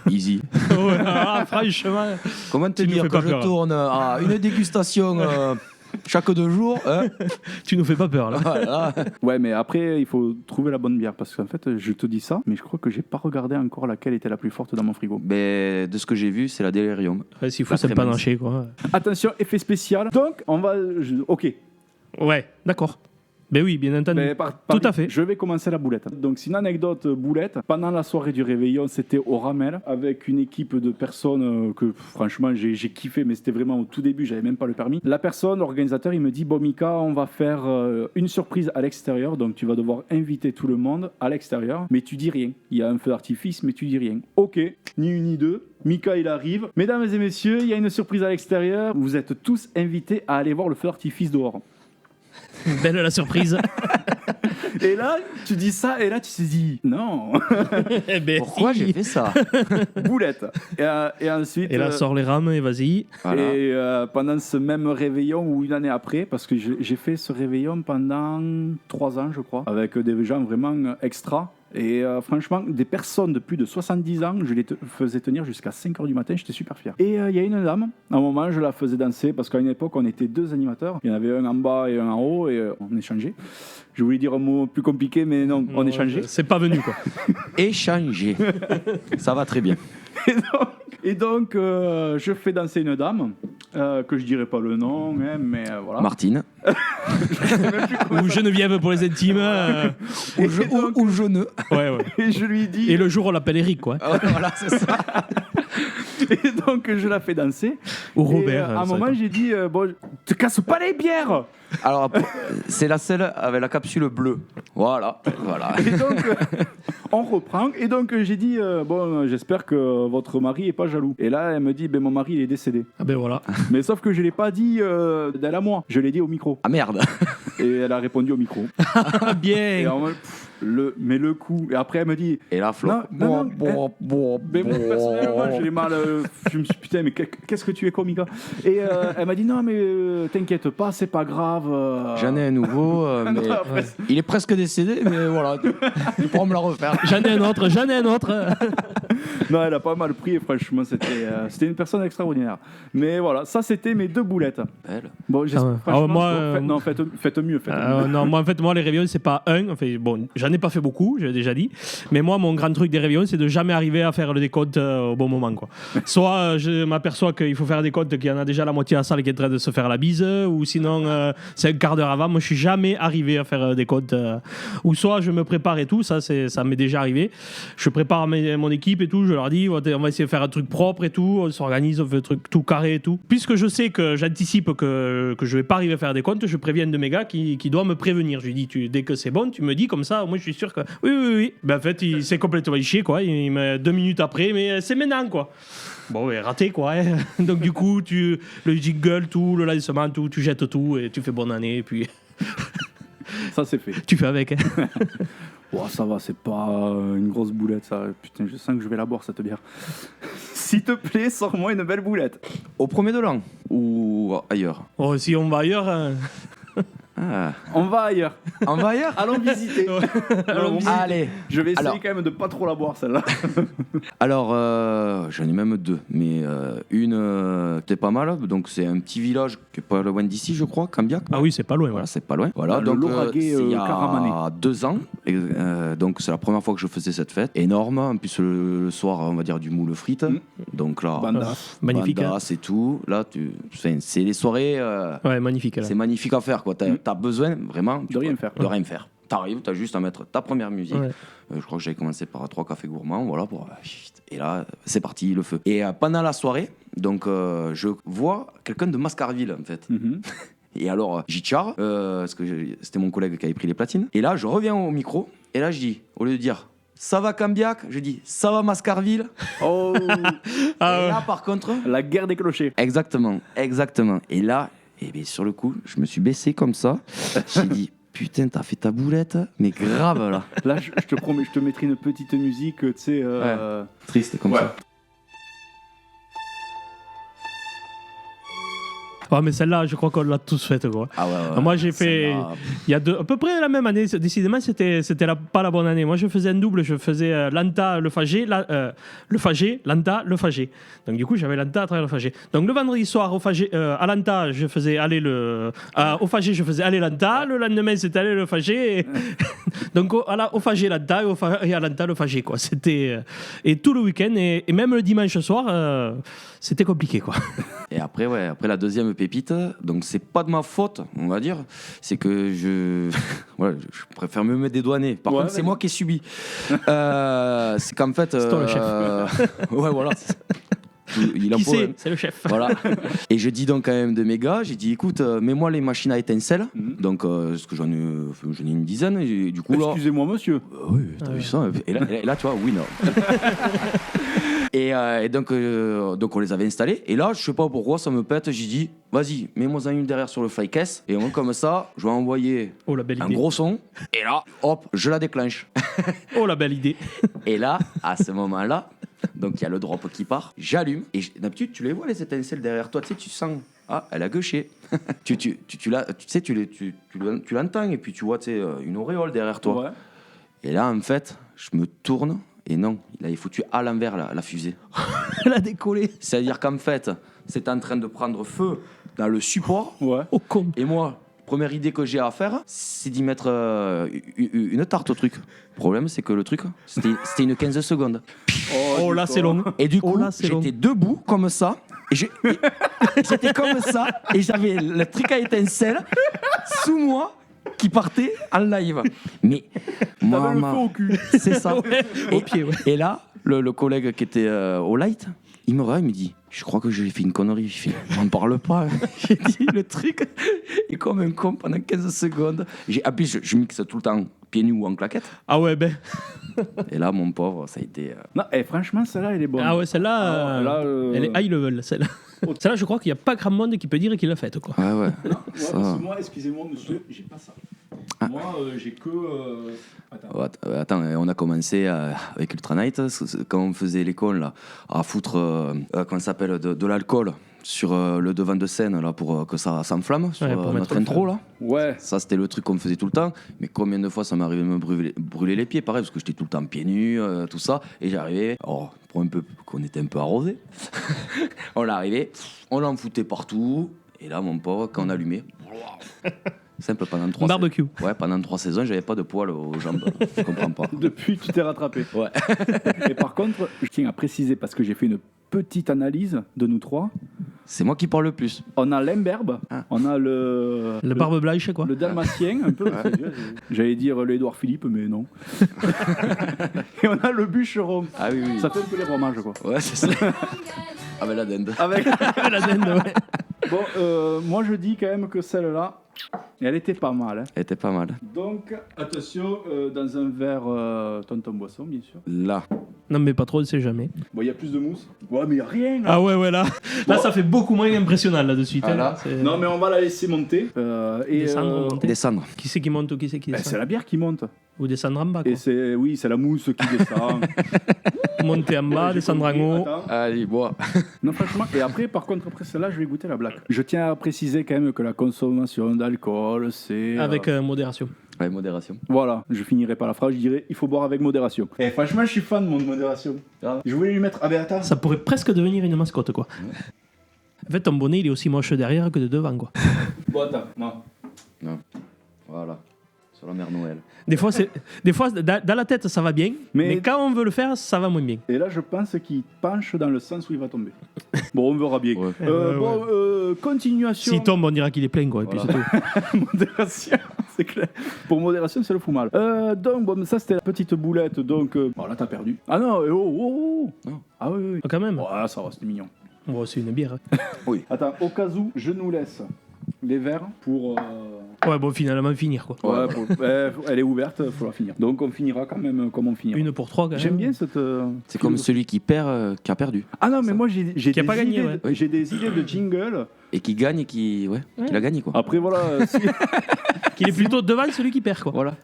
Easy. Ouais, ah, franchement. Comment te Tu nous dire fais que pas je peur. tourne à une dégustation chaque 2 jours hein? Tu nous fais pas peur là. Voilà. Ouais, mais après, il faut trouver la bonne bière parce qu'en fait, je te dis ça, mais je crois que j'ai pas regardé encore laquelle était la plus forte dans mon frigo. Ben, de ce que j'ai vu, c'est la Delirium. Ouais, s'il faut, La c'est pas Crémence. lâcher quoi. Attention, effet spécial. Donc, on va. Ok. Ouais, d'accord. Ben oui, bien entendu. Mais Tout à fait. Je vais commencer la boulette. Donc, c'est une anecdote boulette. Pendant la soirée du réveillon, c'était au Ramel avec une équipe de personnes que franchement j'ai kiffé, mais c'était vraiment au tout début, j'avais même pas le permis. La personne, l'organisateur, il me dit bon, Mika, on va faire une surprise à l'extérieur. Donc, tu vas devoir inviter tout le monde à l'extérieur, mais tu dis rien. Il y a un feu d'artifice, mais tu dis rien. Ok, ni une ni deux. Mika, il arrive. Mesdames et messieurs, il y a une surprise à l'extérieur. Vous êtes tous invités à aller voir le feu d'artifice dehors. Belle la surprise. Et là, tu dis ça, et là, tu te dis non, Eh ben, Pourquoi si. j'ai fait ça? boulette. Et ensuite. Et là, sort les rames et vas-y. Voilà. Et pendant ce même réveillon, ou une année après, parce que j'ai fait ce réveillon pendant 3 ans, je crois, avec des gens vraiment extra. Et franchement, des personnes de plus de 70 ans, je les faisais tenir jusqu'à 5h du matin, j'étais super fier. Et il y a une dame, à un moment, je la faisais danser parce qu'à une époque, on était 2 animateurs. Il y en avait un en bas et un en haut et on échangeait. Je voulais dire un mot plus compliqué, mais non, on échangeait. C'est pas venu, quoi. Échanger. Ça va très bien. Et donc, je fais danser une dame, que je dirai pas le nom, hein, mais voilà. Martine. Ou Geneviève pour les intimes. Ou Jeune. Ouais. Et je lui dis... Et le jour, on l'appelle Eric, quoi. Voilà, c'est ça. Et donc, je la fais danser. Ou Robert. Et à un moment, j'ai dit, bon, te casse pas les bières. Alors, c'est la selle avec la capsule bleue. Voilà. Et donc, on reprend. Et donc, j'ai dit, bon, j'espère que votre mari est pas jaloux. Et là, elle me dit, ben, mon mari, il est décédé. Ah ben voilà. Mais sauf que je l'ai pas dit d'elle à moi. Je l'ai dit au micro. Ah merde. Et elle a répondu au micro. Ah Et bien. en mode, mais le coup. Et après, elle me dit, Et là, Flo. Non, mais moi, personnellement, j'ai mal. Je me suis dit, putain, mais qu'est-ce que tu es comique. Et elle m'a dit, non, mais t'inquiète pas, c'est pas grave. J'en ai un nouveau, mais Après, il est presque décédé, mais voilà, tu pourras me la refaire. J'en ai un autre. Non, elle a pas mal pris et franchement, c'était une personne extraordinaire. Mais voilà, ça, c'était mes 2 boulettes. Belle. Bon, Ah ouais. franchement, Moi, non, faites mieux. Non, moi, en fait, les réveillons, c'est pas un. Enfin, bon, j'en ai pas fait beaucoup, j'ai déjà dit. Mais moi, mon grand truc des réveillons, c'est de jamais arriver à faire le décompte au bon moment, quoi. Soit je m'aperçois qu'il faut faire des comptes, qu'il y en a déjà la moitié à la salle qui est en train de se faire la bise, ou sinon, c'est un quart d'heure avant. Moi, je suis jamais arrivé à faire des comptes. Ou soit je me prépare et tout, ça m'est déjà arrivé. Je prépare mon équipe et tout, je leur dis, on va essayer de faire un truc propre et tout, on s'organise, on fait un truc tout carré et tout. Puisque je sais que j'anticipe que je vais pas arriver à faire des comptes, je préviens de mes gars qui doit me prévenir. Je lui dis, dès que c'est bon, tu me dis comme ça, moi je suis sûr que oui. Ben, en fait, il s'est complètement chié, quoi. Il met 2 minutes après, mais c'est maintenant, quoi. Bon, ouais, raté, quoi. Hein. Donc, du coup, le jingle, tout, le lancement, tout, tu jettes tout et tu fais bonne année, et puis Ça, c'est fait. tu fais avec. Hein. Oh, ça va, c'est pas une grosse boulette, ça. Putain, je sens que je vais la boire, cette bière. S'il te plaît, sors-moi une belle boulette. Au premier de l'an ou ailleurs? Oh, si on va ailleurs. Hein. Ah. On va ailleurs. On va ailleurs? Allons visiter. Allons visiter. Allez. Je vais essayer Alors. quand même de pas trop la boire, celle-là. Alors, j'en ai même 2, mais une, c'était pas mal. Donc, c'est un petit village qui est pas loin d'ici, je crois, Cambiac. Ah oui, c'est pas loin. Voilà, c'est pas loin. Voilà, Le donc Lauragais, c'est il y Caramanais. a 2 ans. Et, donc, c'est la première fois que je faisais cette fête. Énorme. En plus, le soir, on va dire du moule frites. Donc là, Banda. Magnifique. Hein. banda, c'est tout. Là, c'est les soirées. Ouais, magnifique. Là. C'est magnifique à faire, quoi. T'as besoin vraiment De rien faire. De rien faire. T'arrives, t'as juste à mettre ta première musique. Ouais. Je crois que j'avais commencé par 3 cafés gourmands, voilà. Et là, c'est parti, le feu. Et pendant la soirée, donc je vois quelqu'un de Mascarville, en fait. Mhm. Et alors, j'y charre, parce que c'était mon collègue qui avait pris les platines. Et là, je reviens au micro, et là, je dis, au lieu de dire ça va Cambiac, je dis ça va Mascarville. Oh, Ah, Et ouais. là, par contre, la guerre des clochers. exactement. Et là, eh bien, sur le coup, je me suis baissé comme ça. J'ai dit, putain, t'as fait ta boulette, mais grave là. Là, je te promets, je te mettrai une petite musique, tu sais. Triste comme ça. Ouais, mais celle-là, je crois qu'on l'a tous faite, quoi. Ah ouais. Moi, j'ai fait. celle-là. Il y a à peu près la même année. Décidément, c'était pas la bonne année. Moi, je faisais un double. Je faisais Lanta, le Fagé, le Fagé, Lanta, le Fagé. Donc, du coup, j'avais Lanta à travers le Fagé. Donc, le vendredi soir, au Fagé, à Lanta, je faisais aller au Fagé, je faisais aller Lanta. Le lendemain, c'était aller le Fagé. Donc, au Fagé, Lanta et à Lanta, le Fagé, quoi. C'était. Et tout le week-end, et même le dimanche soir, c'était compliqué, quoi. Et après, après la deuxième pépite, donc c'est pas de ma faute, on va dire, c'est que je préfère me mettre des doigts nez. Par contre, c'est moi qui ai subi. C'est qu'en fait. C'est toi le chef. Ouais, voilà. Il en Qui faut, c'est hein. C'est le chef. Voilà. Et je dis donc quand même de mes gars, j'ai dit écoute, mets-moi les machines à étincelles. Donc, parce que j'en ai une dizaine. Et du coup, là. Excusez-moi, monsieur. Oui, t'as vu ça. Et là, tu vois, oui, non. Et donc on les avait installés. Et là, je sais pas pourquoi, ça me pète. J'ai dit, vas-y, mets-moi une derrière sur le flycase. Et moi, comme ça, je vais envoyer Oh, la belle un idée. gros son. Et là, hop, je la déclenche. Oh, la belle idée. Et là, à ce moment-là, donc il y a le drop qui part. J'allume. Et d'habitude, tu les vois, les étincelles derrière toi. Tu sais, tu sens. Ah, elle a gauché. tu l'entends. Et puis tu vois, tu sais, une auréole derrière toi. Ouais. Et là, en fait, je me tourne, et non, il avait foutu à l'envers la fusée. Elle a décollé. C'est-à-dire qu'en fait, c'était en train de prendre feu dans le support. Ouais. Oh con. Et moi, première idée que j'ai à faire, c'est d'y mettre une tarte au truc. Le problème, c'est que le truc, c'était une 15 secondes. Oh là, c'est long. Et du Oh coup, là, c'est long. j'étais debout comme ça. Et j'étais comme ça. Et j'avais le truc à étincelle sous moi qui partait en live. Mais moi, T'avais le feu au cul. c'est ça. Ouais, au pied, ouais. Et là, le collègue qui était au light, il me regarde, il me dit, je crois que j'ai fait une connerie. Je fais, on ne parle pas. J'ai dit le truc. Et comme un con pendant 15 secondes. En plus, je mixe tout le temps pieds nus ou en claquette. Ah ouais, ben. Et là, mon pauvre, ça a été... Non, franchement, celle-là, elle est bonne. Ah ouais, celle-là, Ah, là, elle est high level, celle-là. Celle-là, je crois qu'il n'y a pas grand monde qui peut dire qu'il l'a faite, quoi. Ouais, ouais. Non, Ça. parce que moi, excusez-moi, monsieur, j'ai pas ça. Moi, j'ai que. Attends. Ouais, attends, on a commencé avec Ultra Night, quand on faisait l'école, là, à foutre, comment ça s'appelle, de l'alcool sur le devant de scène, là, pour que ça s'enflamme, sur Ouais, pour mettre notre le intro, feu. là. Ouais. Ça, c'était le truc qu'on faisait tout le temps. Mais combien de fois ça m'arrivait de me brûler les pieds, pareil, parce que j'étais tout le temps pieds nus, tout ça. Et j'arrivais, pour un peu qu'on était un peu arrosé, on l'arrivait, on l'en foutait partout. Et là, mon pauvre, quand on allumait, simple, pendant 3 Barbecue. Ouais, pendant 3 saisons, j'avais pas de poils aux jambes. Je comprends pas. Depuis, tu t'es rattrapé. Ouais. Et par contre, je tiens à préciser, parce que j'ai fait une petite analyse de nous trois. C'est moi qui parle le plus. On a l'imberbe, Ah. on a le Barbe blanche, quoi. le dalmatien, un peu. J'allais dire l'Édouard Philippe, mais non. Et on a le bûcheron. Ah oui, oui. Ça fait un peu les fromages, quoi. Ouais, c'est ça. Avec la dinde. Avec... La dinde, ouais. Bon, moi je dis quand même que celle-là, elle était pas mal. Hein. Elle était pas mal. Donc, attention, dans un verre tonton boisson, bien sûr. Là. Non, mais pas trop, on ne sait jamais. Bon, il y a plus de mousse. Ouais, mais il n'y a rien. Là. Ah ouais, ouais, là. Là, ça fait beaucoup moins impressionnant, là, de suite. Ah, hein. là. C'est- Non, mais on va la laisser monter. Et, Descendre, monter. Descendre. Qui c'est qui monte ou qui c'est qui ben, descend c'est la bière qui monte. Ou descendre en bas, quoi. Et c'est, oui, c'est la mousse qui descend. Monter en bas, J'ai descendre en compris. haut. Attends. Allez, bois. Non, franchement. Et après, par contre, après celle-là, je vais goûter la black. Je tiens à préciser quand même que la consommation d'alcool, c'est. Avec modération. Ouais, modération. Voilà, je finirai par la phrase, je dirais il faut boire avec modération. Et franchement, je suis fan de mon modération. Je voulais lui mettre. Ah ben attends. Ça pourrait presque devenir une mascotte, quoi. En fait, ton bonnet, il est aussi moche derrière que de devant, quoi. Bon, attends, non. Non. Voilà. Sur la mère Noël. Des fois, dans la tête, ça va bien, mais quand on veut le faire, ça va moins bien. Et là, je pense qu'il penche dans le sens où il va tomber. Bon, on verra bien. Ouais. Continuation. S'il tombe, on dira qu'il est plein, quoi. Et puis Voilà. c'est tout. Modération, c'est clair. Pour modération, c'est le fou mal. Donc, bon, ça, c'était la petite boulette. Donc, bon, là, t'as perdu. Ah non, oh. Non. Ah oui, oui. Ah, quand même. Ouais, ça va, c'était mignon. Bon, c'est une bière. hein. Attends, au cas où, je nous laisse les verres pour. Ouais, bon, finalement, finir, quoi. Elle est ouverte, faut la finir. Donc, on finira quand même comme on finira. Une pour trois, quand même. J'aime bien cette. C'est comme celui qui perd, qui a perdu. Ah non, mais moi, j'ai Qui a des pas gagné, idées, ouais. j'ai des idées de jingle. Et qui gagne et qui. Ouais, qui l'a gagné, quoi. Après, voilà, Qu'il est plutôt devant celui qui perd, quoi. Voilà.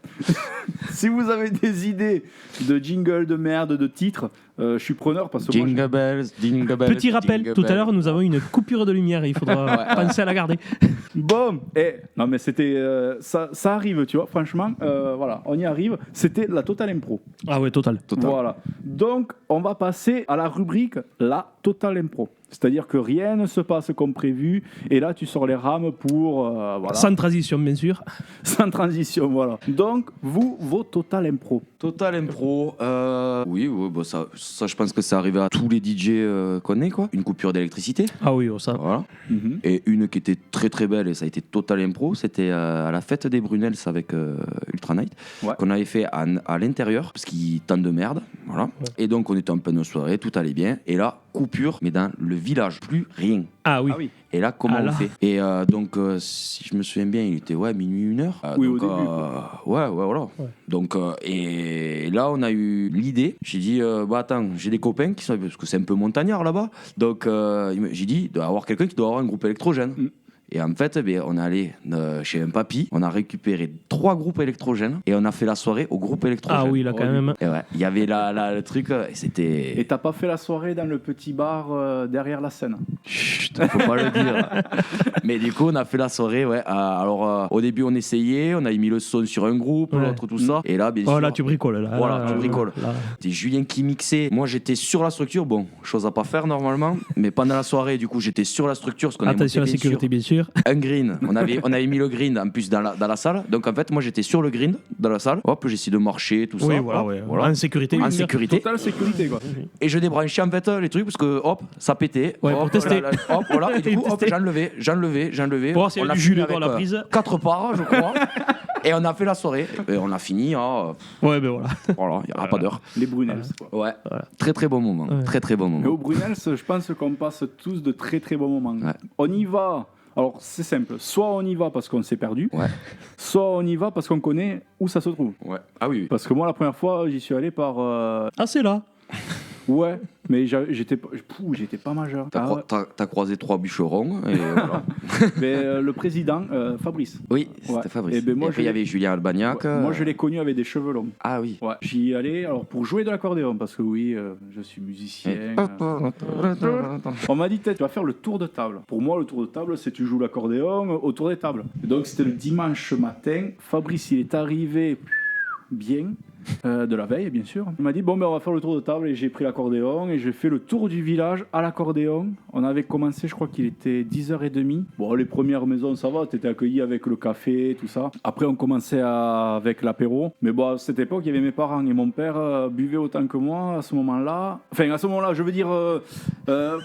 si vous avez des idées de jingle, de merde, de titres, je suis preneur parce que moi, Jingle bells, jingle bells. Petit rappel, jingle tout à bells. l'heure, nous avons une coupure de lumière. Il faudra penser à la garder. Bon, non mais c'était ça arrive, tu vois. Franchement, voilà, on y arrive. C'était la totale impro. Ah ouais, total. Total. Voilà. Donc, on va passer à la rubrique la totale impro. C'est-à-dire que rien ne se passe comme prévu, et là tu sors les rames pour voilà. Sans transition, bien sûr. Sans transition, voilà. Donc, vos totales impro. Total impro. Oui, bah ça, je pense que ça arrive à tous les DJ qu'on est, quoi. Une coupure d'électricité. Ah oui, oh, ça. Voilà. Mhm. Et une qui était très très belle, et ça a été total impro, c'était à la fête des Brunels avec Ultra Night, Ouais. qu'on avait fait à l'intérieur, parce qu'il tente de merde. Voilà. Et donc on était en pleine soirée, tout allait bien. Et là, coupure, mais dans le village, plus rien. Ah oui. Ah oui. Et là, comment Ah on là. fait? Et donc, si je me souviens bien, il était minuit, 1h. Oui, donc, au début, ouais, voilà. Ouais. Donc, et là, on a eu l'idée. J'ai dit, bah attends, j'ai des copains qui sont, parce que c'est un peu montagnard là-bas. Donc, j'ai dit, il doit y avoir quelqu'un qui doit avoir un groupe électrogène. Mm. Et en fait, on est allé chez un papy, on a récupéré 3 groupes électrogènes et on a fait la soirée au groupe électrogène. Ah oui, là, quand même. Et ouais, il y avait le truc, et c'était... Et t'as pas fait la soirée dans le petit bar derrière la scène? Chut, faut pas le dire. Mais du coup, on a fait la soirée, ouais. Alors, au début, on essayait, on a mis le son sur un groupe, Ouais. l'autre, tout ça. Et là, bien Oh sûr... là, tu bricoles. Là. Voilà, tu bricoles. Là. C'était Julien qui mixait. Moi, j'étais sur la structure. Bon, chose à pas faire normalement. Mais pendant la soirée, du coup, j'étais sur la structure. Parce qu'on Attention à la bien sécurité, bien sûr. un green. On avait mis le green en plus dans la salle. Donc en fait, moi j'étais sur le green dans la salle. Hop, j'ai essayé de marcher, tout ça. Oui, Hop, voilà. En sécurité. En bien sûr. sécurité. Totale sécurité, quoi. Et je débranchais en fait les trucs parce que hop, ça pétait. Ouais, hop, pour tester. hop, voilà. Et du coup, hop, Tester. j'enlevais. Pour voir s'il y On a a du jus fini dedans, avec, la prise. 4 parts, je crois. Et on a fait la soirée. Et on a fini. Ouais, ben voilà. Voilà, il n'y aura pas d'heure. Les Brunels, quoi. Ouais. Très très bon moment. Ouais. Très très bon Mais moment. au Brunels, je pense qu'on passe tous de très très bons moments. Ouais. On y va. Alors c'est simple, soit on y va parce qu'on s'est perdu, Ouais. soit on y va parce qu'on connaît où ça se trouve. Ouais. Ah oui. Parce que moi la première fois j'y suis allé par... Ah, c'est là. Ouais, mais j'étais pas majeur. Ah ouais. T'as croisé 3 bûcherons et voilà. Mais le président, Fabrice. Oui, Ouais. c'était Fabrice. Et ben moi, après, il y avait Julien Albagnac. Ouais, moi je l'ai connu avec des cheveux longs. Ah oui. Ouais. J'y allais alors pour jouer de l'accordéon parce que oui, je suis musicien. On m'a dit peut-être tu vas faire le tour de table. Pour moi le tour de table c'est tu joues l'accordéon autour des tables. Et donc c'était le dimanche matin. Fabrice il est arrivé bien. De la veille bien sûr. Il m'a dit bon ben on va faire le tour de table et j'ai pris l'accordéon et j'ai fait le tour du village à l'accordéon. On avait commencé je crois qu'il était 10h30. Bon les premières maisons ça va, t'étais accueilli avec le café tout ça. Après on commençait avec l'apéro. Mais bon à cette époque il y avait mes parents et mon père buvait autant que moi à ce moment-là. Enfin à ce moment-là je veux dire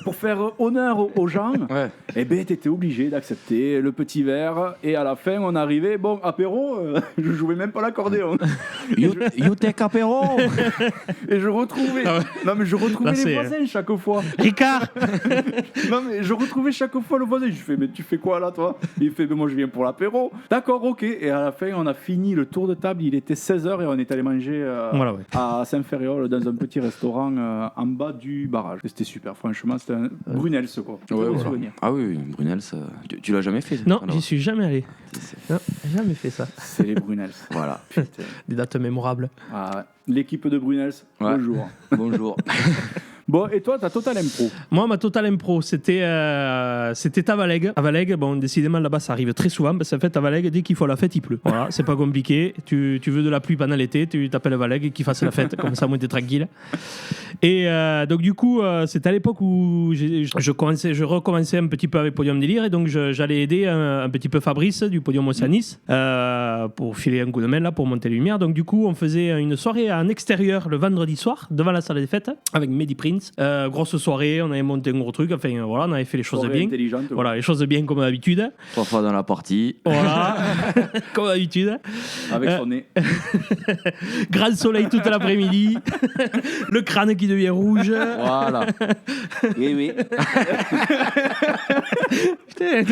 pour faire honneur aux gens. Ouais. Eh ben t'étais obligé d'accepter le petit verre et à la fin on arrivait bon apéro je jouais même pas l'accordéon. You take apéro. Et je retrouvais, non mais je retrouvais Là, les c'est- voisins chaque fois. Ricard. Non mais je retrouvais chaque fois le voisin. Je fais mais tu fais quoi là toi? Il fait mais moi je viens pour l'apéro. D'accord ok. Et à la fin on a fini le tour de table. Il était 16h et on est allé manger Voilà, ouais. à Saint-Ferréol dans un petit restaurant en bas du barrage. Et c'était super franchement. C'était un Brunels quoi. Très bon souvenir. Ah oui, Brunels, tu l'as jamais fait Non, alors j'y suis jamais allé. Non, jamais fait ça. C'est les Brunels. Voilà. Putain. Des dates mémorables. Ah, ouais. L'équipe de Brunels. Ouais. Bonjour. Bonjour. Bon et toi t'as Total Impro. Moi, ma Total Impro, c'était Tavaleg. À Valeg, bon, décidément, là-bas, ça arrive très souvent. Parce qu'en fait, à Valeg, dès qu'il faut la fête, il pleut. Voilà, c'est pas compliqué. Tu veux de la pluie pendant l'été, tu t'appelles Valeg et qu'il fasse la fête. Comme ça, moi, t'es tranquille. Et donc, du coup, c'était à l'époque où je recommençais un petit peu avec Podium Délire. Et donc, j'allais aider un petit peu Fabrice du Podium Oceanis pour filer un coup de main là, pour monter les lumières. Donc, du coup, on faisait une soirée en extérieur le vendredi soir, devant la salle des fêtes, avec Mehdi Prince. Grosse soirée, on avait monté un gros truc. Enfin, voilà, on avait fait les choses Soirée bien. intelligente. Voilà, les choses bien comme d'habitude. 3 fois dans la partie. Voilà, comme d'habitude. Avec son nez. Grand soleil toute l'après-midi. Le crâne qui devient rouge. Voilà. Oui oui. Putain,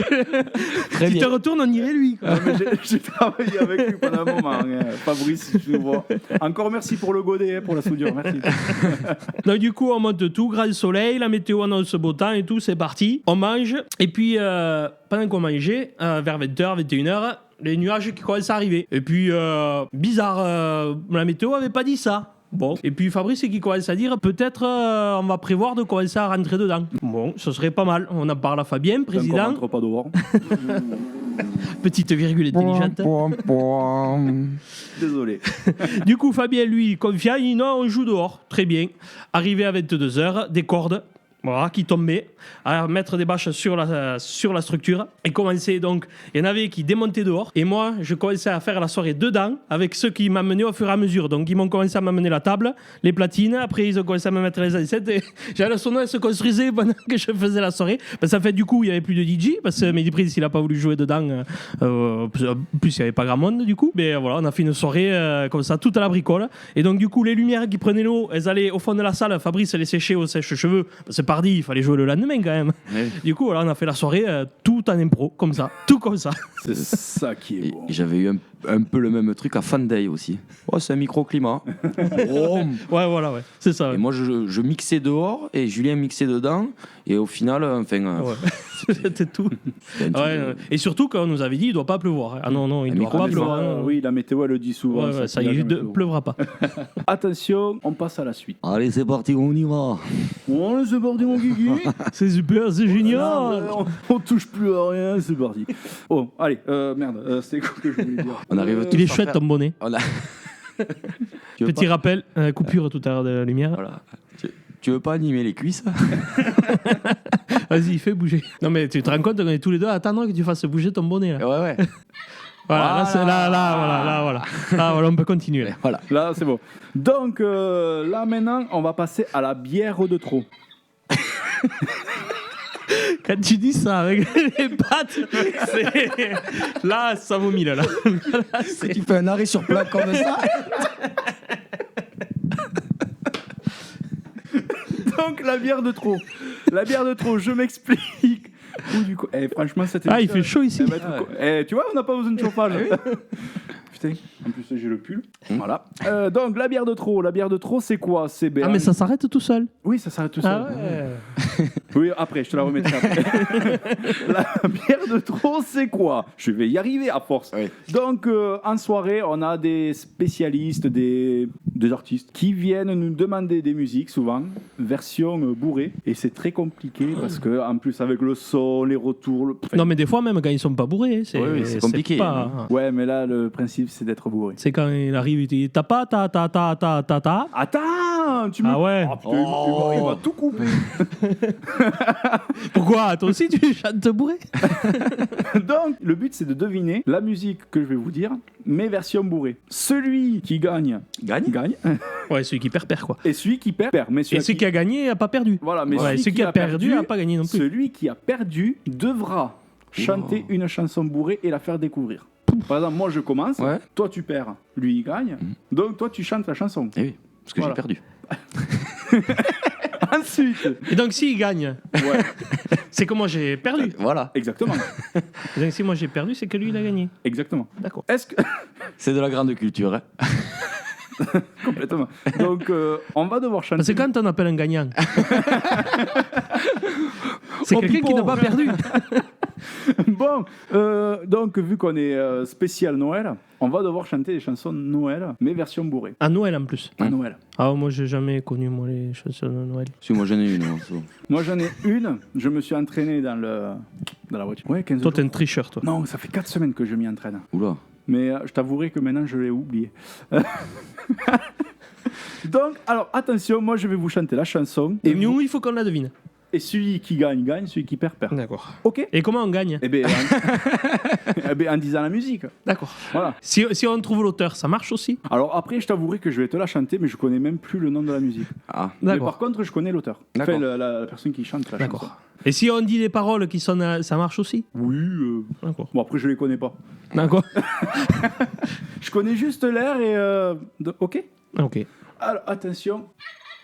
Très si tu te bien. retournes, on dirait lui. Quoi. Non, mais j'ai travaillé avec lui pendant un moment, hein. Fabrice, si tu le vois. Encore merci pour le godet, hein, pour la soudure, merci. Donc du coup, on monte tout, grand soleil, la météo annonce beau temps et tout, c'est parti. On mange, et puis pendant qu'on mangeait, vers 20h, 21h, les nuages qui commencent à arriver. Et puis, bizarre, la météo avait pas dit ça. Bon, et puis Fabrice qui commence à dire peut-être on va prévoir de commencer à rentrer dedans. Bon, ce serait pas mal. On en parle à Fabien, Tant qu'on président. rentre pas dehors. Petite virgule intelligente. Désolé. Du coup, Fabien, lui, confiant, il dit non, on joue dehors. Très bien. Arrivé à 22h, des cordes. Voilà, qui tombaient, à mettre des bâches sur la structure et commencer donc. Il y en avait qui démontaient dehors et moi je commençais à faire la soirée dedans avec ceux qui m'amenaient au fur et à mesure. Donc ils m'ont commencé à m'amener la table, les platines, après ils ont commencé à me mettre les ancêtres et j'avais le son se construisait pendant que je faisais la soirée. Ça fait du coup il n'y avait plus de DJ parce que Mehdi Prince il n'a pas voulu jouer dedans. En plus il n'y avait pas grand monde du coup. Mais voilà, on a fait une soirée comme ça, toute à la bricole. Et donc du coup les lumières qui prenaient l'eau, elles allaient au fond de la salle. Fabrice les séchait au sèche-cheveux. C'est parti, il fallait jouer le lendemain quand même. Oui. Du coup, voilà, on a fait la soirée tout en impro, comme ça, tout comme ça. C'est ça qui est Et bon. j'avais eu un peu le même truc à Fanday aussi. Oh, c'est un microclimat. Oh. Ouais, voilà, ouais. C'est ça. Et Ouais. moi, je mixais dehors et Julien mixait dedans. Et au final, enfin, Ouais. C'était tout. c'était un Ouais, truc de- Et surtout, quand on nous avait dit, il ne doit pas pleuvoir. Ah non, non, il ne doit micro- pas mais pleuvoir. Ça, non. oui, la météo elle le dit souvent. Ouais, ouais, ça y qu'il est, a il jamais ne plu. pleuvra pas. Attention, on passe à la suite. Allez, c'est parti, on y va. On se bordé mon Guigui. C'est super, c'est génial. On touche plus à rien, c'est parti. Oh, allez, merde, c'était quoi que je voulais dire On arrive Il est sans chouette faire- ton bonnet. On a- Tu veux Petit pas- rappel, coupure tout à l'heure de la lumière. Voilà. Tu veux pas animer les cuisses? Vas-y, fais bouger. Non, mais tu te rends compte qu'on est tous les deux à attendre que tu fasses bouger ton bonnet. Là, Ouais, ouais. voilà, voilà, on peut continuer. Là. Voilà. Là, c'est bon. Donc, là, maintenant, on va passer à la bière de trop. Quand tu dis ça avec les pattes, là, ça vomit là. Là, c'est- Tu fais un arrêt sur plat comme ça. Donc, la bière de trop. La bière de trop, je m'explique. Ou du coup, franchement, c'était. Ah, il fait chaud ici. Tu vois, on n'a pas besoin de chauffage. Putain, en plus, j'ai le pull. Voilà. Donc, la bière de trop. La bière de trop, c'est quoi? C'est Ah, mais ça s'arrête tout seul. Oui, ça s'arrête tout seul. Ah ouais. Oui, après, je te la remettrai après. La bière de trop, c'est quoi? Je vais y arriver à force. Oui. Donc, en soirée, on a des spécialistes, des artistes qui viennent nous demander des musiques, souvent, version bourrée. Et c'est très compliqué parce que, en plus, avec le son, les retours. Non, mais des fois, même quand ils sont pas bourrés, c'est Oui, c'est compliqué, pas- Ouais, mais là, le principe, c'est d'être bourré. C'est quand il arrive, il dit t'as pas, ta. Attends, tu me. Ah ouais. Oh, putain, il va tout couper. Pourquoi? Toi aussi, tu chantes bourré? Donc, le but, c'est de deviner la musique que je vais vous dire, mais version bourrée. Celui qui gagne. Gagne. Ouais, celui qui perd, quoi. Et celui qui perd, perd. Mais Et celui qui a gagné a pas perdu. Voilà, mais Ouais, celui qui a perdu a pas gagné non plus. Celui qui a perdu devra chanter une chanson bourrée et la faire découvrir. Par exemple, moi je commence, Ouais. toi tu perds, lui il gagne, donc toi tu chantes la chanson. Eh oui, parce que Voilà. j'ai perdu. Ensuite, Et donc, s'il gagne, ouais, c'est que moi j'ai perdu. Voilà. exactement, Et donc, si moi j'ai perdu, c'est que lui il a gagné. exactement. D'accord. Est-ce que C'est de la grande culture. Hein. complètement. Donc on va devoir chanter. C'est quand on appelle un gagnant. C'est Oh, quelqu'un qui n'a Pipo. pas perdu. Bon, donc vu qu'on est spécial Noël, on va devoir chanter des chansons de Noël, mais version bourrée. À Noël en plus. À Noël. Ah, moi j'ai jamais connu moi, les chansons de Noël. Si, moi j'en ai une. Hein, ça. Moi j'en ai une, je me suis entraîné dans la voiture. Ouais, 15 Toi, jours. t'es un tricheur, toi. Non, ça fait 4 semaines que je m'y entraîne. Oula. Mais je t'avouerai que maintenant je l'ai oublié. Donc, alors attention, moi je vais vous chanter la chanson. Et Et, nous, il faut qu'on la devine. et celui qui gagne, gagne, celui qui perd, perd. D'accord. Ok. Et comment on gagne? Eh bien, en disant la musique. D'accord. Voilà. Si on trouve l'auteur, ça marche aussi? Alors après, je t'avouerai que je vais te la chanter, mais je connais même plus le nom de la musique. Ah. Mais D'accord. par contre, je connais l'auteur. D'accord. Enfin, la personne qui chante la chanson. D'accord. Et si on dit des paroles qui sonnent, ça marche aussi? Oui. D'accord. Bon, après, je les connais pas. D'accord. Je connais juste l'air et. Ok. Ok. Alors, attention.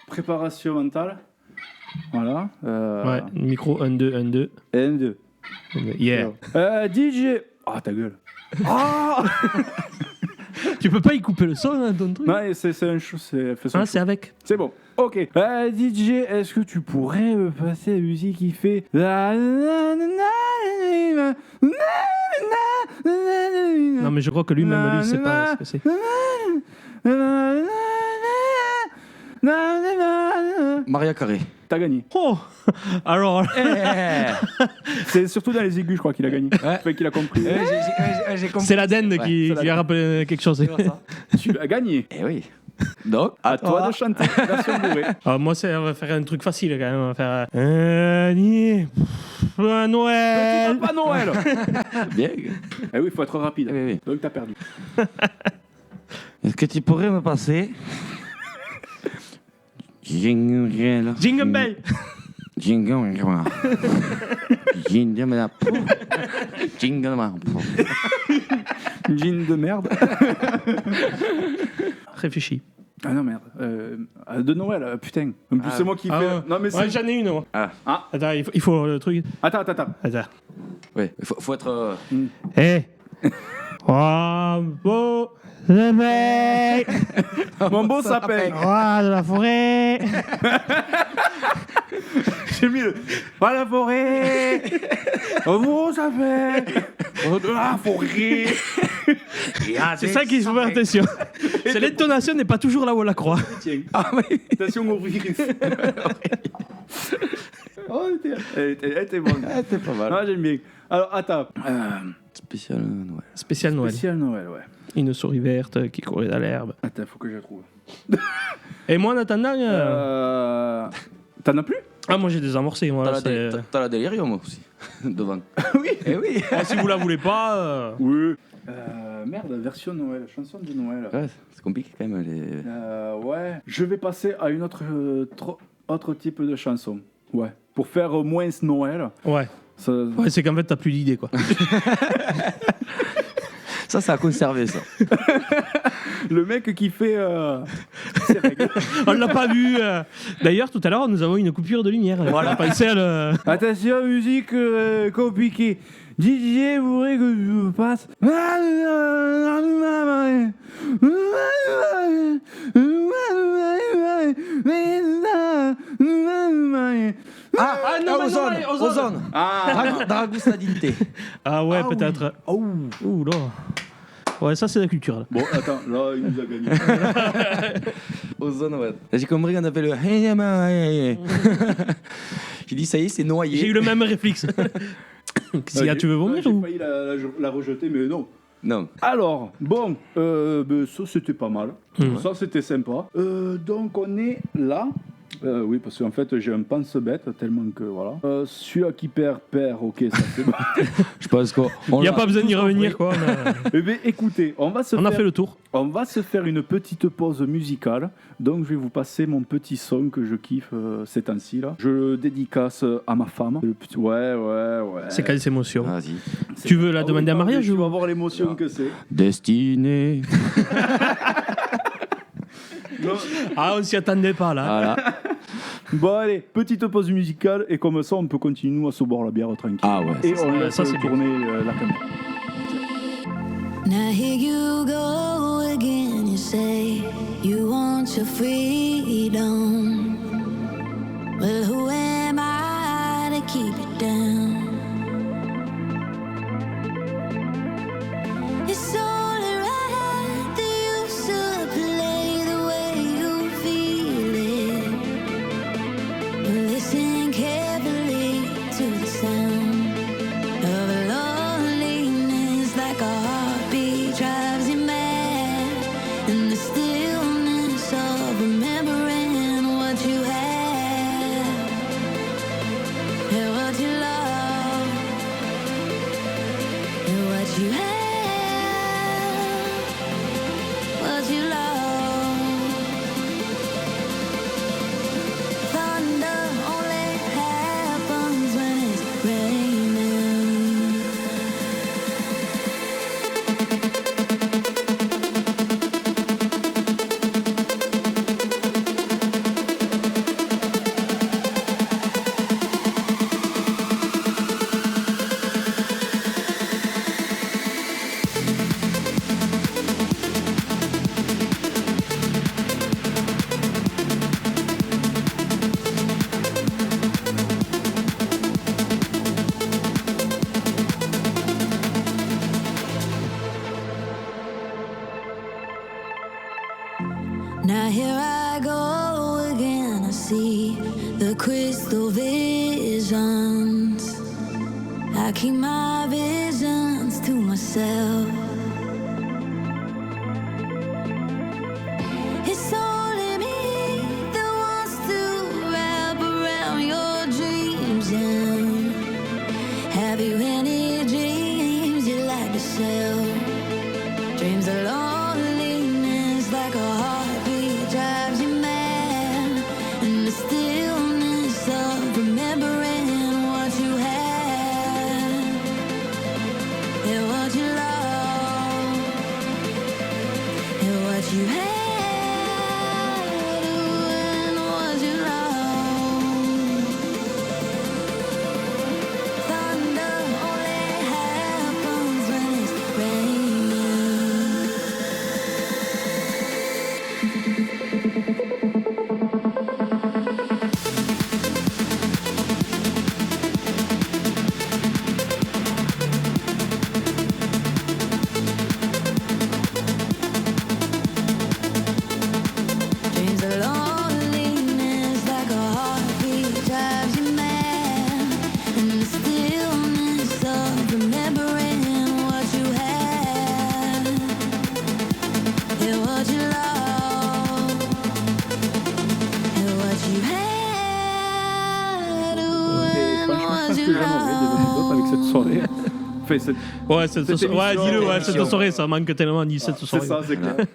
Préparation mentale. Voilà. Ouais, micro 1, 2, 1, 2. 1, 2. Yeah. DJ. Ah, ta gueule. Ah Tu peux pas y couper le son, hein, ton truc? Non, c'est un show. Ah, c'est avec. C'est bon. Ok. DJ, est-ce que tu pourrais me passer la musique qui fait. Non, mais je crois que lui-même, lui, sait pas ce que c'est. Maria Carré. T'as gagné. Oh. Alors, C'est surtout dans les aigus, je crois qu'il a gagné. Enfin, qu'il a compris. J'ai compris. c'est la dinde Ouais, qui c'est la lui a rappelé quelque chose. Tu as gagné. Eh oui. Donc, À toi de chanter. Version bourrée. Alors, moi, on va faire un truc facile quand même. On va faire Noël. Pas Noël. bien. Eh oui, il faut être rapide. Oui, oui. Donc t'as perdu. Est-ce que tu pourrais me passer Jingle Bell. Jingle Bell. Jingle Bell. Jingle Bell. Jingle Bell. Jean de merde. Réfléchis. Ah non, merde. De Noël, putain. En plus, c'est moi qui fais. ouais. Non, mais c'est. Ouais, j'en ai une, moi. Ah. Attends, il faut le truc. Attends. Attends. Ouais, faut être. Eh, Oh, beau réveil. Mon beau sapin. Roi de la forêt. J'ai mis le. À la forêt. Mon beau sapin. De la forêt. C'est ça qu'il faut faire attention. C'est l'intonation n'est pas toujours là où on la croit. Tiens. Ah oui. Attention au virus. Oh, elle était bonne. C'était pas mal. Ah, j'aime bien. Alors, attends. Spécial Noël. Spécial Noël. Spécial Noël, ouais. Une souris verte qui courait dans l'herbe. Attends, faut que je la trouve. Et moi, en attendant... T'en as plus? Ah, moi, j'ai désamorcé. Moi, T'as la délirium aussi, devant. Oui. Eh oui. Ah, si vous la voulez pas... Oui. Merde, version Noël, chanson de Noël. Ouais, c'est compliqué quand même. Ouais. Je vais passer à une autre type de chanson. Ouais. Pour faire moins Noël. Ouais. Ouais, c'est qu'en fait, t'as plus d'idées, quoi. Ça a conservé, ça. Le mec qui fait... On l'a pas vu. D'ailleurs, tout à l'heure, nous avons une coupure de lumière. Voilà. Pensez à le... Attention, musique compliquée. DJ, vous voudrez que je passe Ah non, Ozone. Dragusta Dinte. Ah ouais, peut-être. Oh. Ouh là. Ouais, ça, c'est la culture, là. Bon, attends, là, il nous a gagné. Ozone, ouais. J'ai compris qu'on appelle le... J'ai dit, ça y est, c'est noyé. J'ai eu le même réflexe. Si tu veux vomir j'ai ou... failli la rejeter, mais non. Non. Alors, bon, ça c'était pas mal. Ça c'était sympa. Donc on est là. Oui, parce qu'en fait j'ai un pense-bête tellement que voilà. Celui-là qui perd, ok, ça c'est bon. Je pense qu'on... Il n'y a pas besoin d'y revenir, quoi. Eh bien écoutez, on a fait le tour. On va se faire une petite pause musicale. Donc je vais vous passer mon petit son que je kiffe ces temps-ci là. Je le dédicace à ma femme. Ouais. C'est quelle émotion. Vas-y. Tu veux la demander à mariage Tu ou... vas voir l'émotion que c'est. Destinée. Ah, on s'y attendait pas, là. Voilà. Bon allez, petite pause musicale et comme ça on peut continuer nous à se boire la bière tranquille. Ah ouais. Et on laisse ça, c'est tourner la caméra. Now here you go again, you say you want your freedom. Well, who am I to keep it down? It's only right that you should play the way you feel it. Listen carefully to the sound of loneliness like a heartbeat drives you mad. And the stillness of remembering what you had and what you love and what you had. What you love. Thunder only happens when it's raining. Now here I go again, I see the crystal visions. I keep my visions to myself. It's only me that wants to wrap around your dreams. And have you any dreams you'd like to sell? Dreams of loneliness like a heartbeat drives you mad. And the stillness of remembering what you had and what you love and what you had and what you love. Thunder only happens when it's raining. soirée. Enfin, Ouais, cette Cette soirée, émission, dis-le, ouais, émission. cette soirée, ça manque tellement dit cette c'est soirée. ça, c'est clair. Oui,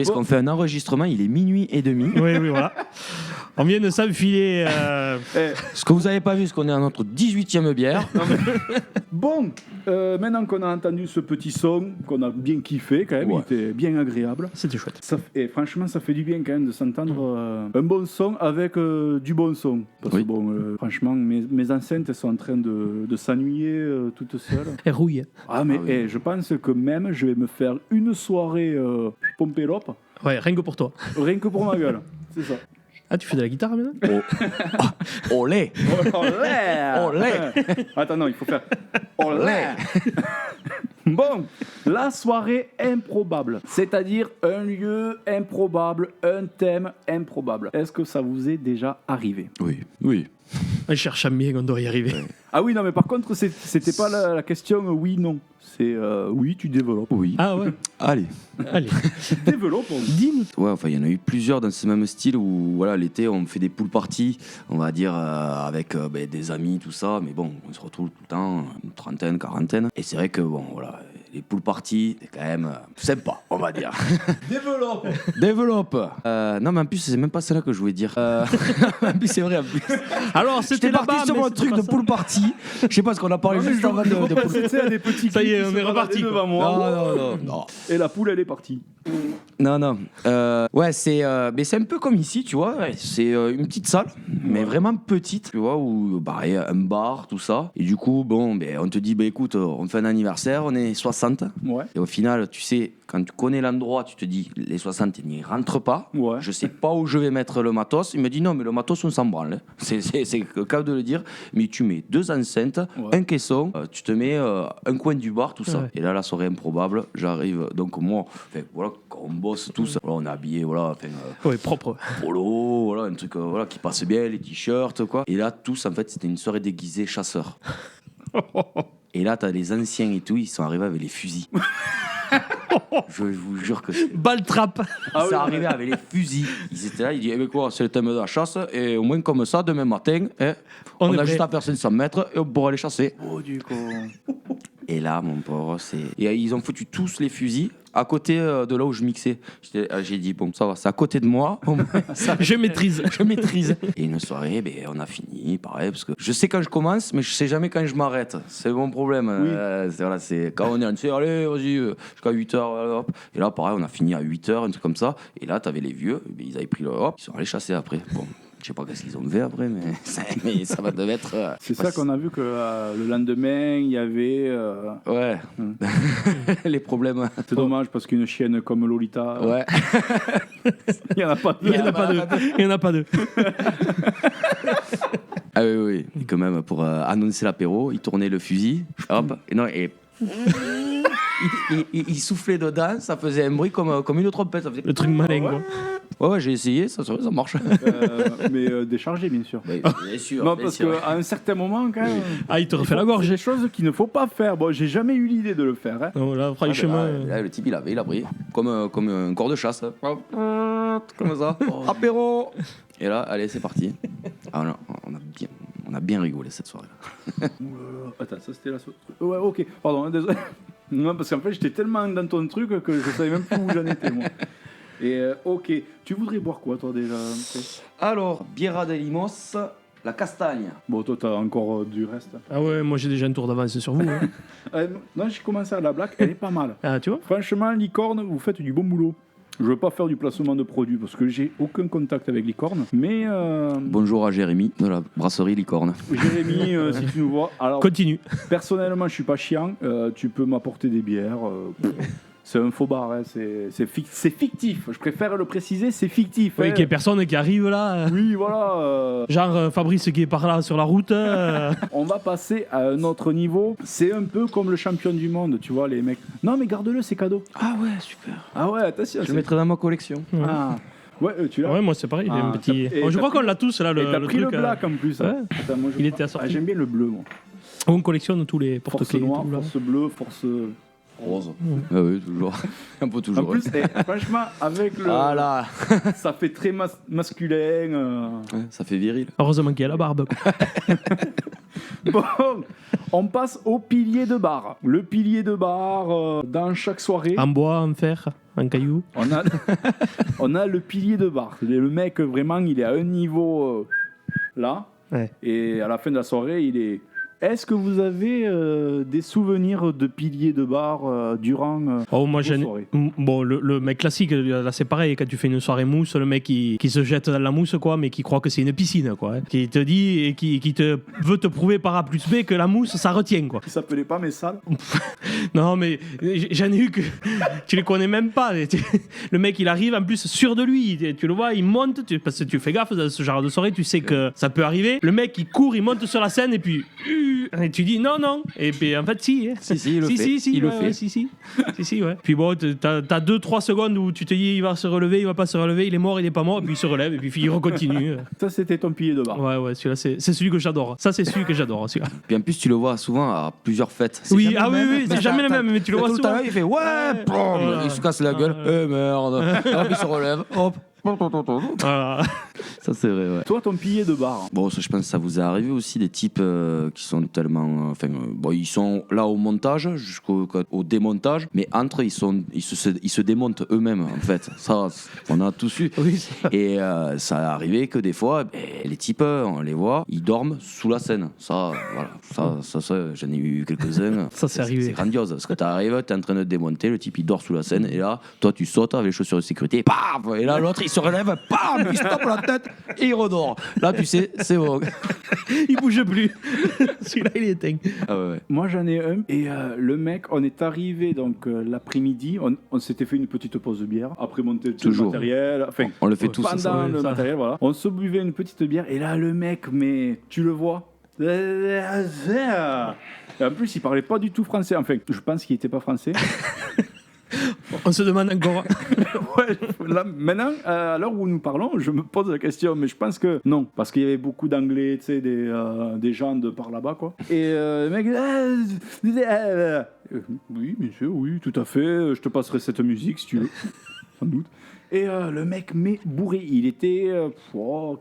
parce qu'on fait un enregistrement, il est minuit et demi. Oui, voilà. On vient de s'enfiler. Eh, Ce que vous n'avez pas vu, c'est qu'on est à notre 18e bière. bon, maintenant qu'on a entendu ce petit son, qu'on a bien kiffé quand même, Ouais. il était bien agréable. C'était chouette. Et franchement, ça fait du bien quand même de s'entendre un bon son avec du bon son. Parce Oui. que bon, franchement, mes enceintes elles sont en train de s'ennuyer toutes seules. Et rouille. Ah mais Ah oui. je pense que même je vais me faire une soirée pompelope, Ouais, rien que pour toi. rien que pour ma gueule. C'est ça. Ah, tu fais de la guitare maintenant? Olé! Olé. Attends, non, il faut faire olé. Bon, la soirée improbable, c'est-à-dire un lieu improbable, un thème improbable. Est-ce que ça vous est déjà arrivé? Oui, oui. On cherche à bien, on doit y arriver. Ah oui, non, mais par contre, c'était pas la question oui-non. C'est oui, tu développes. Oui. Ah ouais, Allez. allez. Développe. Dis-nous. Ouais, enfin, il y en a eu plusieurs dans ce même style où, voilà, l'été, on fait des pool parties, on va dire, avec des amis, tout ça. Mais bon, on se retrouve tout le temps, une trentaine, quarantaine. Et c'est vrai que, bon, voilà, les pool parties, c'est quand même sympa, on va dire. Développe. Développe. Non, mais en plus, c'est même pas celle-là que je voulais dire. En plus, c'est vrai, en plus. Alors, J'étais c'était parti là-bas, sur mais mon c'était truc pas de ça. pool party. Je sais pas ce qu'on a parlé juste avant de pool party. à des petits Ça y est, clips qui on est se reparti, baladaient quoi. devant moi. Non. Et la poule, elle est partie. Non, non. Ouais, mais c'est un peu comme ici, tu vois. Ouais, c'est une petite salle, mais vraiment petite, tu vois, où il y a un bar, tout ça. Et du coup, bon, on te dit, écoute, on fait un anniversaire, on est 60. Ouais. Et au final, tu sais, quand tu connais l'endroit, tu te dis, les 60, ils n'y rentrent pas. Ouais. Je sais pas où je vais mettre le matos. Il me dit, non, mais le matos, on s'en branle. C'est le cas de le dire. Mais tu mets 2 enceintes, Ouais. un caisson, tu te mets un coin du bar, tout ça. Ouais. Et là, la soirée improbable, j'arrive. Donc, moi, voilà, quand on bosse tous, voilà, on est habillé, voilà, Ouais, propre. polo, voilà, un truc voilà, qui passe bien, les t-shirts, quoi. Et là, tous, en fait, c'était une soirée déguisée chasseurs. Et là, t'as les anciens et tout, ils sont arrivés avec les fusils. Je vous jure que c'est. Balle trappe. Ah Ils sont arrivés avec les fusils. Ils étaient là, ils disaient, quoi, c'est le thème de la chasse, et au moins comme ça, demain matin, On on est a juste prêt. à faire 500 mètres et on pourra les chasser. Oh, du coup. Et là, mon pauvre, c'est. Et ils ont foutu tous les fusils à côté de là où je mixais. J'ai dit, bon, ça va, c'est à côté de moi. Au moins, ça, Je maîtrise. je maîtrise. Et une soirée, on a fini, pareil, parce que je sais quand je commence, mais je sais jamais quand je m'arrête. C'est mon problème. Oui. C'est quand on est, on dit, allez, vas-y, jusqu'à 8h. Hop. Et là, pareil, on a fini à 8h, un truc comme ça. Et là, t'avais les vieux, ils avaient pris le hop, ils sont allés chasser après. Bon. Je sais pas qu'est-ce qu'ils ont fait après, mais ça va devait être. C'est ça qu'on a vu que le lendemain, il y avait. Ouais. Les problèmes. C'est dommage parce qu'une chienne comme Lolita, Ouais. il n'y en a pas deux. Il n'y en a pas deux. Il n'y en a pas deux. Ah oui, oui. Et quand même, pour annoncer l'apéro, il tournait le fusil. Hop. Et non, et. il soufflait dedans, ça faisait un bruit comme une trompette. Ça faisait... Le truc malin, quoi. Ouais, j'ai essayé, ça marche. Mais déchargé, bien sûr. Bien sûr. Non, bien parce sûr. qu'à un certain moment, quand même. Ah, il te refait la gorge. C'est des choses qu'il ne faut pas faire. Bon, j'ai jamais eu l'idée de le faire. Hein. Non, là, Ah, franchement. ben là, le type, il a pris. Comme un corps de chasse. Comme ça. Apéro. Et là, allez, c'est parti. Ah, non, on a bien rigolé cette soirée-là. Attends, ça c'était la sauce. Ouais, ok, pardon, hein, désolé. Non, parce qu'en fait, j'étais tellement dans ton truc que je savais même plus où j'en étais, moi. Et ok, tu voudrais boire quoi, toi, déjà Alors, Biera de Limos, la castagne. Bon, toi, t'as encore du reste. Ah ouais, moi j'ai déjà un tour d'avance sur vous. Hein. Non, j'ai commencé à la blague, elle est pas mal. Ah, tu vois? Franchement, Licorne, vous faites du bon boulot. Je veux pas faire du placement de produits parce que j'ai aucun contact avec Licorne. Mais Bonjour à Jérémy de la brasserie Licorne. Jérémy, si tu nous vois. Alors, Continue. personnellement, je suis pas chiant. Tu peux m'apporter des bières. C'est un faux bar, hein, c'est fictif. Je préfère le préciser, c'est fictif. Oui, hein. qu'il y ait personne qui arrive là. Oui, voilà. Genre Fabrice qui est par là sur la route. On va passer à un autre niveau. C'est un peu comme le champion du monde, tu vois, les mecs. Non, mais garde-le, c'est cadeau. Ah ouais, super. Ah ouais, attention. Je le mettrai dans ma collection. Ah. Ouais, tu l'as. Ouais, moi c'est pareil. J'ai un Ah, petit... et Bon, je t'as crois pris- qu'on l'a tous là, Et t'as le pris truc. le black en plus. hein. Ouais. Attends, moi, Il était assorti. j'aime bien le bleu, moi. On collectionne tous les Force porte-clés. et noire, tout, là. force bleue, force. Rose. Ah oui, toujours. Un peu En toujours. plus, franchement, avec le. Voilà. Ça fait très masculin. Ouais, ça fait viril. Heureusement qu'il y a la barbe. quoi. Bon, on passe au pilier de bar. Le pilier de bar, dans chaque soirée, En bois, en fer, en caillou. on a le pilier de bar. Le mec, vraiment, il est à un niveau là. Ouais. Et à la fin de la soirée, il est... Est-ce que vous avez des souvenirs de piliers de bar durant Oh, moi, vos j'ai. soirées? Bon, le mec classique, là, c'est pareil. Quand tu fais une soirée mousse, le mec qui se jette dans la mousse, quoi, mais qui croit que c'est une piscine, quoi. Hein, qui te dit et qui te veut te prouver par A plus B que la mousse, ça retient, quoi. Il s'appelait pas mes salles. Non, mais j'en ai eu que. Tu les connais même pas. Le mec, il arrive en plus sûr de lui. Tu le vois, il monte. Parce que tu fais gaffe dans ce genre de soirée, tu sais que ça peut arriver. Le mec, il court, il monte sur la scène et puis. Et tu dis non, non. Et puis en fait, si. Hein. Si, il le fait. Si, Il le ouais, fait. ouais, si, ouais. Puis bon, t'as 2-3 secondes où tu te dis il va se relever, il va pas se relever, il est mort, il est pas mort, et puis il se relève, et puis il recontinue. Ça, c'était ton pilier de bar. Ouais, celui-là, c'est celui que j'adore. Ça, c'est celui que j'adore, celui-là. Puis en plus, tu le vois souvent à plusieurs fêtes. C'est Oui, jamais le même. oui, c'est Mais jamais le même, mais tu le vois tout le temps, souvent. il fait ouais, plomb, Voilà. il se casse la gueule. Merde. Hop, il se relève. Hop. Voilà. Ça, c'est vrai, ouais. Toi, ton pilier de bar. Bon, ça, je pense que ça vous est arrivé aussi, des types qui sont tellement... bon, ils sont là au montage jusqu'au au démontage, mais entre, ils se démontent eux-mêmes, en fait. Ça, on a tous eu. Oui, Et ça est arrivé que des fois, les types, on les voit, ils dorment sous la scène. Ça, voilà. Ça, j'en ai eu quelques-uns. Ça, c'est arrivé. C'est grandiose. Parce que t'arrives, t'es en train de démonter, le type, il dort sous la scène, et là, toi, tu sautes avec les chaussures de sécurité, paf. Et là, l'autre, il se relève, pam, il se tape la tête, et il redort. Là, tu sais, c'est bon. Il bouge plus. Celui-là, il est éteint. Ah ouais. Moi, j'en ai un. Et le mec, on est arrivé donc l'après-midi. On s'était fait une petite pause de bière. Après monter le Toujours. matériel. Enfin, On le fait tous. pendant ça, le ça. matériel, voilà. On se buvait une petite bière. Et là, le mec, mais tu le vois. Et en plus, il parlait pas du tout français. Enfin, je pense qu'il était pas français. On se demande encore. Ouais, là, maintenant, à l'heure où nous parlons, je me pose la question, mais je pense que non, parce qu'il y avait beaucoup d'anglais, tu sais, des gens de par là-bas, quoi. Et le mec, oui, monsieur, oui, tout à fait, je te passerai cette musique si tu veux, sans doute. Et le mec m'est bourré, il était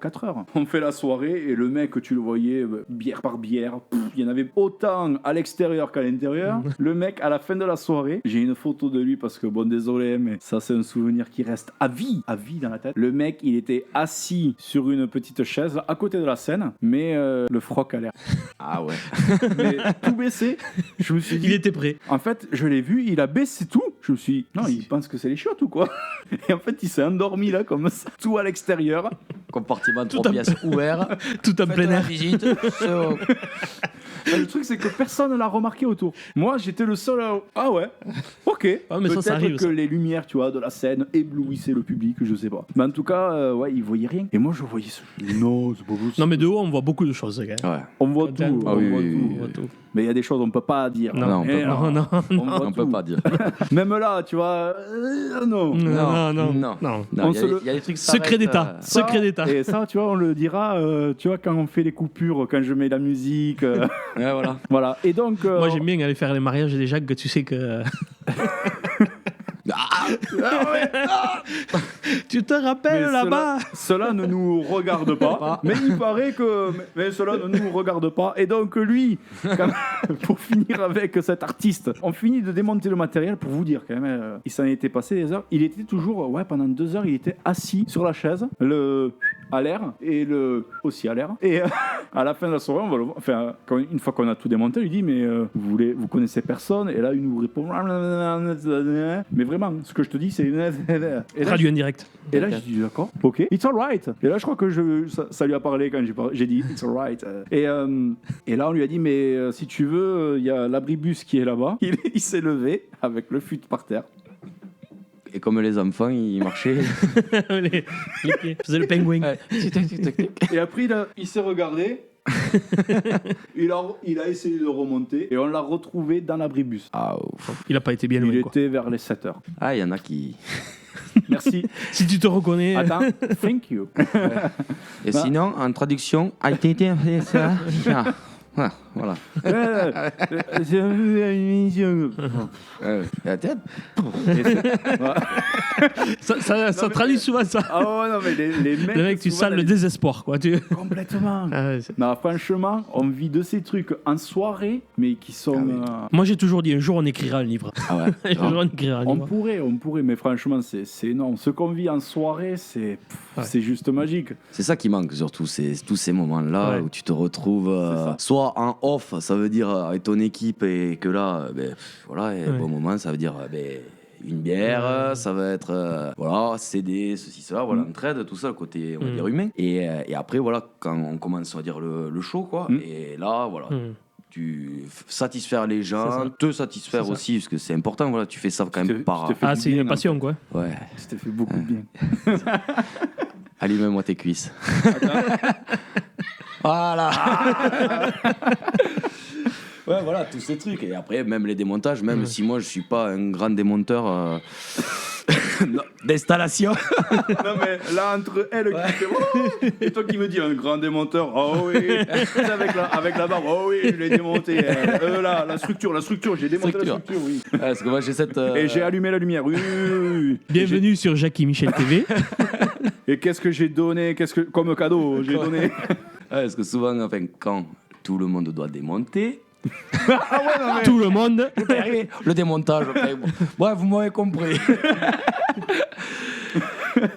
4 heures. On fait la soirée et le mec, tu le voyais, bière par bière, il y en avait autant à l'extérieur qu'à l'intérieur. Le mec, à la fin de la soirée, j'ai une photo de lui parce que, bon, désolé, mais ça c'est un souvenir qui reste à vie dans la tête. Le mec, il était assis sur une petite chaise à côté de la scène, mais le froc à l'air. Ah ouais. Mais tout baissé, je me suis dit... Il était prêt. En fait, je l'ai vu, il a baissé tout. Je me suis dit, non, il pense que c'est les chiottes ou quoi? Et en fait, il s'est endormi là, comme ça, tout à l'extérieur. Compartiment Tout 3 en- pièces ouvert. Tout en Faites plein la air. visite. C'est bon. Et le truc, c'est que personne ne l'a remarqué autour. Moi, j'étais le seul à... Ah ouais, ok. Ah, mais ça Peut-être arrive, que ça. les lumières, tu vois, de la scène éblouissaient le public, je sais pas. Mais en tout cas, ouais, il voyait rien. Et moi, je voyais ça. Non, c'est pas possible. Non, mais de haut, on voit beaucoup de choses, gars. Ouais. On voit tout. Ah on oui, voit oui, tout. oui, On voit tout. Mais il y a des choses qu'on peut pas dire. Non, on peut Et pas. alors, Non, on voit On peut tout. pas dire. Même là, tu vois, non. Non. Non, On il se le- y a des trucs qui Secret s'arrêtent, d'État. Ça, Secret d'État. Et ça, tu vois, on le dira, tu vois, quand on fait les coupures, quand je mets la musique. Ouais, voilà. Voilà. Et donc. Moi, j'aime bien aller faire les mariages des Jacques que tu sais que. Tu te rappelles mais là-bas cela ne nous regarde pas. Mais il paraît que. Mais cela ne nous regarde pas. Et donc, lui, pour finir avec cet artiste, on finit de démonter le matériel pour vous dire quand même, il s'en était passé des heures. Il était toujours, ouais, pendant 2 heures, il était assis sur la chaise, à l'air et aussi à l'air. Et à la fin de la soirée, on va enfin, une fois qu'on a tout démonté, il lui dit, mais vous connaissez personne? Et là, il nous répond, mais vraiment, ce que je te dis, c'est. Et là, Radio en direct. et là, j'ai dit d'accord, ok, it's alright. Et là, je crois que ça lui a parlé quand j'ai dit it's alright. Et là, on lui a dit, mais si tu veux, il y a l'abribus qui est là-bas. Il s'est levé avec le fut par terre. Et comme les enfants, ils marchaient. les pieds. Faisait le pingouin. Ouais. Et après, il s'est regardé. il a essayé de remonter et on l'a retrouvé dans l'abribus. Ah, ouf. Il a pas été bien Il loin, quoi. était vers les 7 heures. Ah, il y en a qui. Merci. Si tu te reconnais. Attends, thank you. Et Bah. sinon, en traduction, ah, t'étais fait ça. Ah. Ah, voilà. J'ai vu une émission. La tête. Ça traduit souvent ça. Ah ouais, non, mais les mecs. Le mec, tu souvent, sens le désespoir, quoi. Complètement. Ah ouais, Non, franchement, on vit de ces trucs en soirée, mais qui sont. Moi, j'ai toujours dit un jour, on écrira un livre. Ah ouais. Un jour, on écrira un On livre. pourrait, mais franchement, c'est énorme. Ce qu'on vit en soirée, c'est juste magique. C'est ça qui manque surtout, c'est tous ces moments-là Ouais. où tu te retrouves soit en off, ça veut dire avec ton équipe et que là, voilà, et Ouais. bon moment, ça veut dire une bière, ça va être voilà, CD, ceci, cela, voilà, entraide, tout ça, le côté on va dire humain. Et après, voilà, quand on commence à dire le show, quoi, et là, voilà. Tu satisfaire les C'est gens, ça. te satisfaire C'est ça. aussi, parce que c'est important, voilà, tu fais ça quand Tu même te- par. tu te fais Ah, du c'est bien, une passion, quoi. Ouais, Ça te fait beaucoup de bien. allume-moi tes cuisses. Voilà. Ouais, voilà, tous ces trucs. Et après, même les démontages, même si moi je suis pas un grand démonteur non, d'installation. Non, mais là, entre elle qui fait oh et toi qui me dis un grand démonteur, oh oui, avec la barbe, oh oui, je l'ai démonté. Là, la structure, j'ai démonté la structure, oui. Ouais, parce que moi j'ai cette. Et j'ai allumé la lumière, oui, oui, oui. Bienvenue sur Jackie Michel TV. Et qu'est-ce que j'ai donné, comme cadeau j'ai donné. Ouais, parce que souvent, enfin, quand tout le monde doit démonter. Tout le monde. Le démontage, okay, bon. Ouais, vous m'avez compris.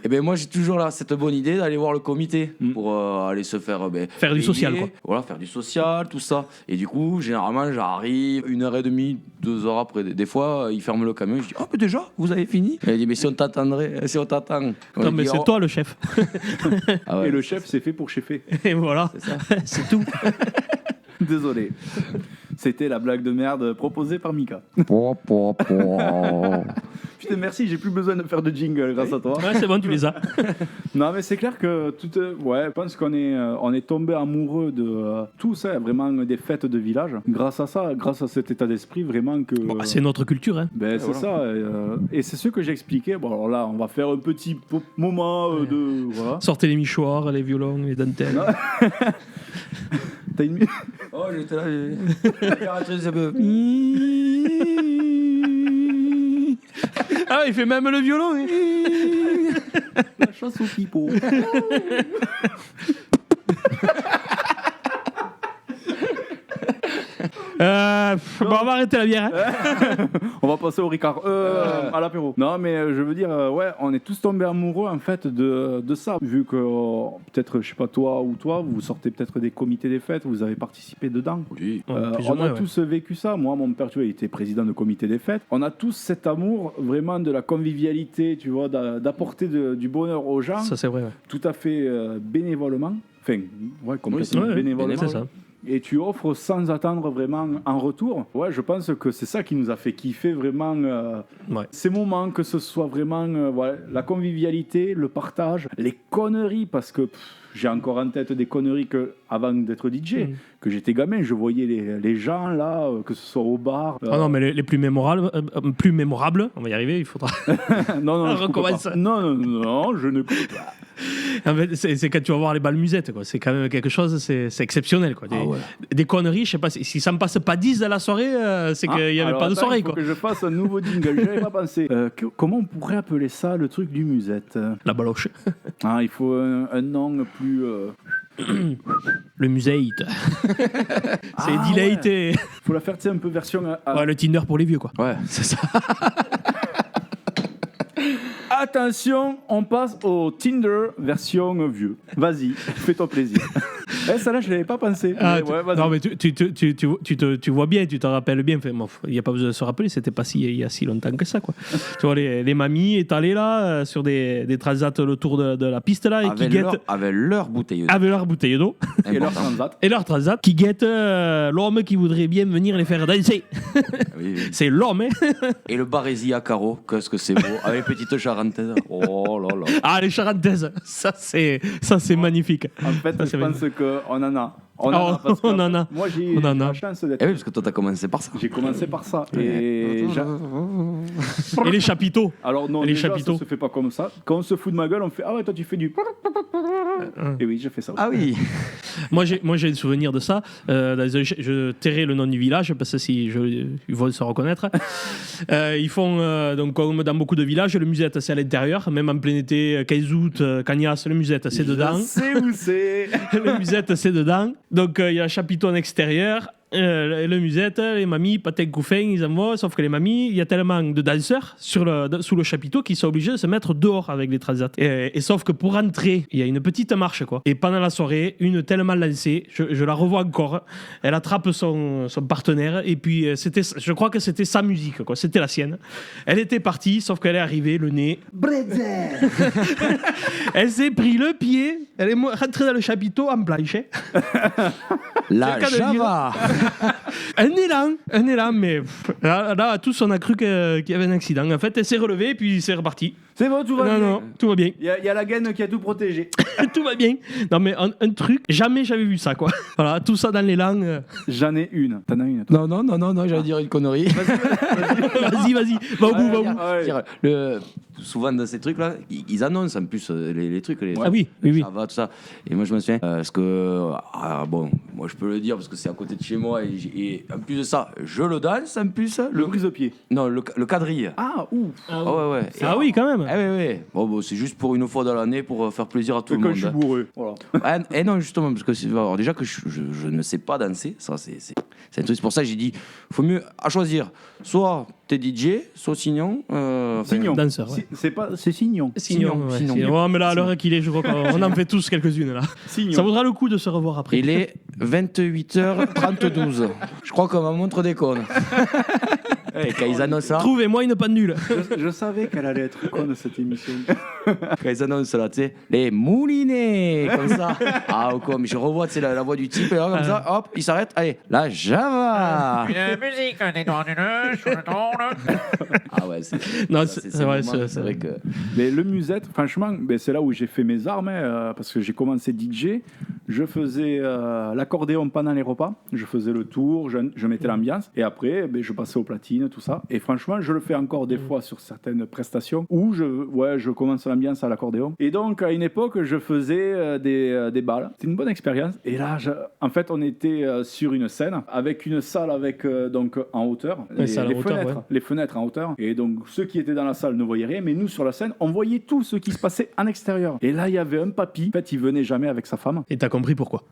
Et ben moi j'ai toujours là cette bonne idée d'aller voir le comité pour aller se faire Faire du social, quoi. Voilà, faire du social, tout ça. Et du coup, généralement, j'arrive 1h30, 2h après. Des fois, ils ferment le camion. Je dis oh, mais déjà, vous avez fini. Et il dit mais si on t'attendrait, si on t'attend. Non, mais c'est toi le chef. Ah ouais. Et le chef, c'est fait pour chefer. Et voilà. C'est tout. Désolé. C'était la blague de merde proposée par Mika. Putain, merci, j'ai plus besoin de faire de jingle grâce à toi. Ouais, c'est bon, tu les as. Non, mais c'est clair que je pense qu'on est tombé amoureux de tout ça, vraiment des fêtes de village. Grâce à ça, grâce à cet état d'esprit, vraiment que. Bon, c'est notre culture, hein. Ben, c'est ça, et c'est ce que j'expliquais. Bon, alors là, on va faire un petit moment de. Voilà. Sortez les mouchoirs, les violons, les dentelles. T'as une. Oh, j'étais là. Ah, il fait même le violon. Hein. La chasse au pipeau. Bon, on va arrêter la bière. Hein. On va passer au Ricard, à l'apéro. Non, mais je veux dire, ouais, on est tous tombés amoureux en fait de ça. Vu que peut-être, je sais pas, toi ou toi, vous sortez peut-être des comités des fêtes, vous avez participé dedans. Oui. Ouais, plus ou On moins, a tous vécu ça. Moi, mon père, tu vois, il était président de comité des fêtes. On a tous cet amour vraiment de la convivialité, tu vois, d'apporter du bonheur aux gens, Ça, c'est vrai. Ouais. tout à fait bénévolement. Enfin, ouais, complètement Ouais, bénévolement. c'est ça. Et tu offres sans attendre vraiment en retour. Ouais, je pense que c'est ça qui nous a fait kiffer vraiment Ouais. ces moments, que ce soit vraiment voilà, la convivialité, le partage, les conneries, parce que j'ai encore en tête des conneries que, avant d'être DJ, que j'étais gamin, je voyais les gens là, que ce soit au bar. Ah non, mais les plus mémorables, on va y arriver, il faudra. non, on je coupe recommence. pas. Non, je ne coupe pas. En fait, c'est quand tu vas voir les balles musettes, quoi. C'est quand même quelque chose, c'est exceptionnel, quoi. Ah ouais. Des conneries, je sais pas, si ça me passe pas 10 dans la soirée, c'est qu'il y avait Alors, pas de attends, soirée, il faut quoi. que je fasse un nouveau jingle, j'y avais pas pensé. Comment on pourrait appeler ça, le truc du musette? La baloche. Ah, il faut un nom plus... Le museite. C'est delete et... faut la faire, tu sais, un peu version... Ouais, le Tinder pour les vieux, quoi. Ouais, c'est ça. Attention, on passe au Tinder version vieux. Vas-y, fais-toi plaisir. Celle-là, je l'avais pas pensé. Ah, Mais ouais, vas-y. non, mais tu vois bien, tu te rappelles bien. Enfin, il n'y a pas besoin de se rappeler, c'était pas il y a si longtemps que ça, quoi. Tu vois, les mamies étalées là, sur des transats le tour de la piste là, et qui guettent Avec leur bouteille d'eau. avec leur bouteille d'eau Et leur Important. transat. et leur transat, qui guettent l'homme qui voudrait bien venir les faire danser. Oui, oui. C'est l'homme, hein. Et le barésie à carreaux, qu'est-ce que c'est beau. Avec les petites charentaises. Oh là là. Ah, les charentaises, ça c'est magnifique. En fait, Ça, je c'est pense qu'on en a. parce parce on que en a. Moi, j'ai On en a. la chance d'être... Eh oui, parce que toi, t'as commencé par ça. J'ai commencé par ça. Et Et les chapiteaux. alors non, Les déjà, chapiteaux. ça se fait pas comme ça. Quand on se fout de ma gueule, on fait ah ouais, toi tu fais du... Et oui, je fais ça aussi. Ah oui. Moi, j'ai un souvenir de ça. Je tairai le nom du village parce que ils vont se reconnaître. Ils font, donc, comme dans beaucoup de villages, le musette, c'est à l'intérieur. Même en plein été, 15 août, Cagnas, le musette, c'est dedans. Je sais où c'est. Le musette, c'est dedans. Donc, il y a un chapiteau en extérieur. Le musette, les mamies, patin couffin, ils en vont. Sauf que les mamies, il y a tellement de danseurs sous le chapiteau qu'ils sont obligés de se mettre dehors avec les transats. Et sauf que pour entrer, il y a une petite marche, quoi. Et pendant la soirée, une tellement lancée, je la revois encore. Elle attrape son partenaire. Et puis, je crois que c'était sa musique, quoi. C'était la sienne. Elle était partie, sauf qu'elle est arrivée, le nez. Elle s'est pris le pied. Elle est rentrée dans le chapiteau en planche. La Java. Un élan, mais là, tous on a cru qu'il y avait un accident. En fait, elle s'est relevée et puis c'est reparti. C'est bon, tout va bien. Non, tout va bien. Il y a la gaine qui a tout protégé. Tout va bien. Non, mais un truc, jamais j'avais vu ça, quoi. Voilà, tout ça dans l'élan. J'en ai une. T'en as une, toi? Non, j'allais dire une connerie. Vas-y. Va au bout. Souvent dans ces trucs-là, ils annoncent en plus les trucs. Ah oui. Ça va, tout ça. Et moi, je me souviens, parce que, moi, je peux le dire parce que c'est à côté de chez moi. Et en plus de ça, je le danse en plus. Le brise-pied. Non, le quadrille. Ah, ouf. Ouais. Ah oui, quand même. Oui. Bon, c'est juste pour une fois dans l'année pour faire plaisir à tout le Quand monde. je suis bourreux. Voilà. Et non, justement, parce que alors, déjà que je ne sais pas danser, ça c'est un truc. C'est pour ça que j'ai dit, faut mieux à choisir. Soit t'es DJ, soit Signon. Signon. Danseur, ouais. C'est Signon. Signon. Ouais, mais là, à l'heure qu'il est, je crois qu'on en fait tous quelques-unes, là. Signon. Ça vaudra le coup de se revoir après. Il est 28h32. Je crois que ma montre déconne. Quand ils annoncent ça, Trouvez-moi une pendule. Je savais qu'elle allait être conne, cette émission. quand ils annoncent là, tu sais, les moulinets, comme ça. Ah, ou quoi, mais je revois, tu sais, la voix du type, et là, comme ça, hop, il s'arrête, allez, la Java. musique, Ah ouais, c'est Non, ça, c'est vrai, c'est vrai que. Mais le musette, franchement, c'est là où j'ai fait mes armes, parce que j'ai commencé DJ. Je faisais l'accordéon pendant les repas, je faisais le tour, je mettais l'ambiance, et après, je passais aux platines, tout ça. Et franchement, je le fais encore des fois sur certaines prestations où je commence l'ambiance à l'accordéon. Et donc, à une époque, je faisais des balles. C'était une bonne expérience. Et là, en fait, on était sur une scène avec une salle avec donc en hauteur, les fenêtres en hauteur. Et donc, ceux qui étaient dans la salle ne voyaient rien, mais nous sur la scène, on voyait tout ce qui se passait en extérieur. Et là, il y avait un papy. En fait, il venait jamais avec sa femme. Et t'as compris pourquoi.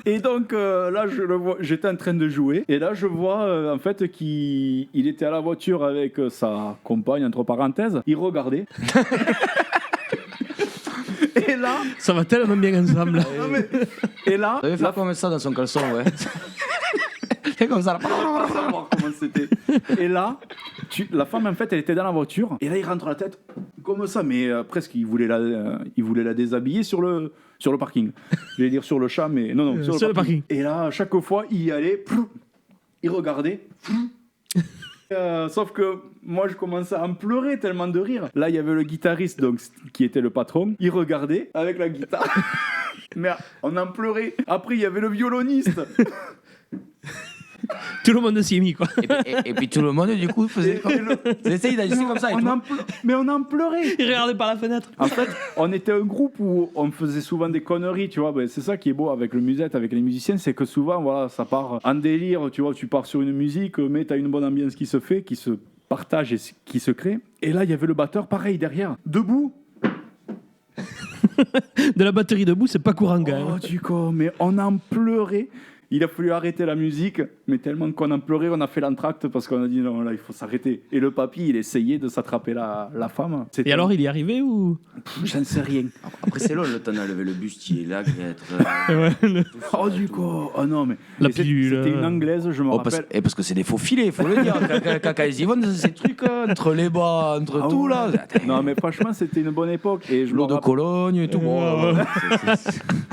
Et donc, là, je le vois. J'étais en train de jouer. Et là, je vois en fait qu'il était à la voiture avec sa compagne, entre parenthèses. Il regardait. Et là, ça va tellement bien ensemble. Et là, On devait faire comme ça dans son caleçon, ouais. C'est comme ça. Comment c'était. Et là, la femme, en fait, elle était dans la voiture. Et là, il rentre la tête comme ça, mais presque, il voulait la déshabiller sur le parking. J'allais dire sur le chat, mais non, sur le parking. Et là, à chaque fois, il y allait, il regardait. Sauf que moi je commençais à en pleurer tellement de rire. Là il y avait le guitariste donc, qui était le patron. Il regardait avec la guitare. Mais on en pleurait. Après il y avait le violoniste. Tout le monde s'y est mis, quoi. Et puis tout le monde, du coup, faisait essaye d'agir comme ça. Mais on en pleurait. Il regardait par la fenêtre. En fait, on était un groupe où on faisait souvent des conneries, tu vois. C'est ça qui est beau avec le musette, avec les musiciens, c'est que souvent, voilà, ça part en délire, tu vois. Tu pars sur une musique, mais t'as une bonne ambiance qui se fait, qui se partage et qui se crée. Et là, il y avait le batteur, pareil, derrière, debout. De la batterie debout, c'est pas courant, gars. Oh, du coup, mais on en pleurait. Il a fallu arrêter la musique, mais tellement qu'on en pleurait, on a fait l'entracte parce qu'on a dit non, là, il faut s'arrêter. Et le papy, il essayait de s'attraper la femme. Et alors, il y est arrivé ou J'en sais rien. Après, c'est long, le temps de lever le bustier, la grette. Oh, du coup, oh non, mais. La pilule. C'était une anglaise, je me rappelle. Parce que c'est des faux filets, il faut le dire. Quand ils y vont, ces trucs entre les bas, entre tout, là. Non, mais franchement, c'était une bonne époque. L'eau de Cologne et tout.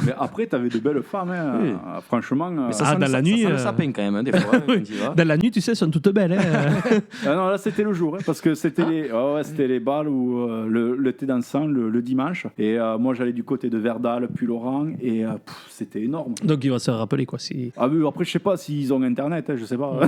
Mais après, t'avais de belles femmes, hein. Franchement. Mais ça sent dans la nuit, ça sent le sapin quand même, hein, des fois. quand il va. Dans la nuit, tu sais, elles sont toutes belles. Hein. Ah non, là c'était le jour, hein, parce que c'était c'était les balles où le thé dansant le dimanche. Et moi j'allais du côté de Verdal, puis Laurent, et c'était énorme. Donc il va se rappeler quoi. Si... Ah oui, après je sais pas s'ils ont internet, hein, je sais pas.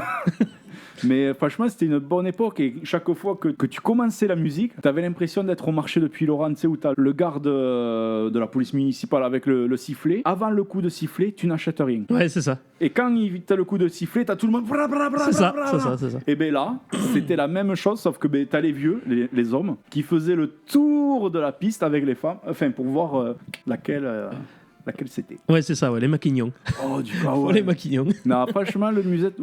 Mais franchement, c'était une bonne époque. Et chaque fois que tu commençais la musique, tu avais l'impression d'être au marché de Puylaurent, tu sais, où tu as le garde de la police municipale avec le sifflet. Avant le coup de sifflet, tu n'achètes rien. Ouais, c'est ça. Et quand tu as le coup de sifflet, tu as tout le monde. C'est ça, c'est ça. Et bien là, c'était la même chose, sauf que tu as les vieux, les hommes, qui faisaient le tour de la piste avec les femmes, enfin, pour voir laquelle c'était. Ouais, c'est ça, ouais, les maquignons. Oh, du coup, Oh, les maquignons. Non, franchement, le musette,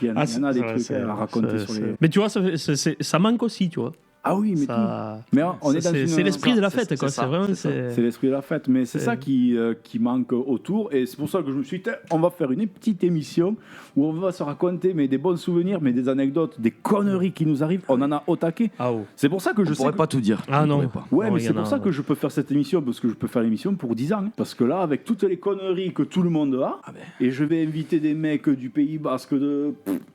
il y en a des trucs à raconter sur les. Mais tu vois, ça manque aussi, tu vois. Ah oui, mais ça... Mais on est dans c'est l'esprit de la fête, quoi. C'est vraiment. C'est l'esprit de la fête, mais c'est ça qui manque autour, et c'est pour ça que je me suis dit, on va faire une petite émission où on va se raconter des bons souvenirs, mais des anecdotes, des conneries qui nous arrivent. On en a au taquet. Ah oh. C'est pour ça que je pourrais pas tout dire. Ah non. Pas. Ouais, mais c'est pour ça que je peux faire cette émission, parce que je peux faire l'émission pour 10 ans. Hein. Parce que là, avec toutes les conneries que tout le monde a, et je vais inviter des mecs du Pays Basque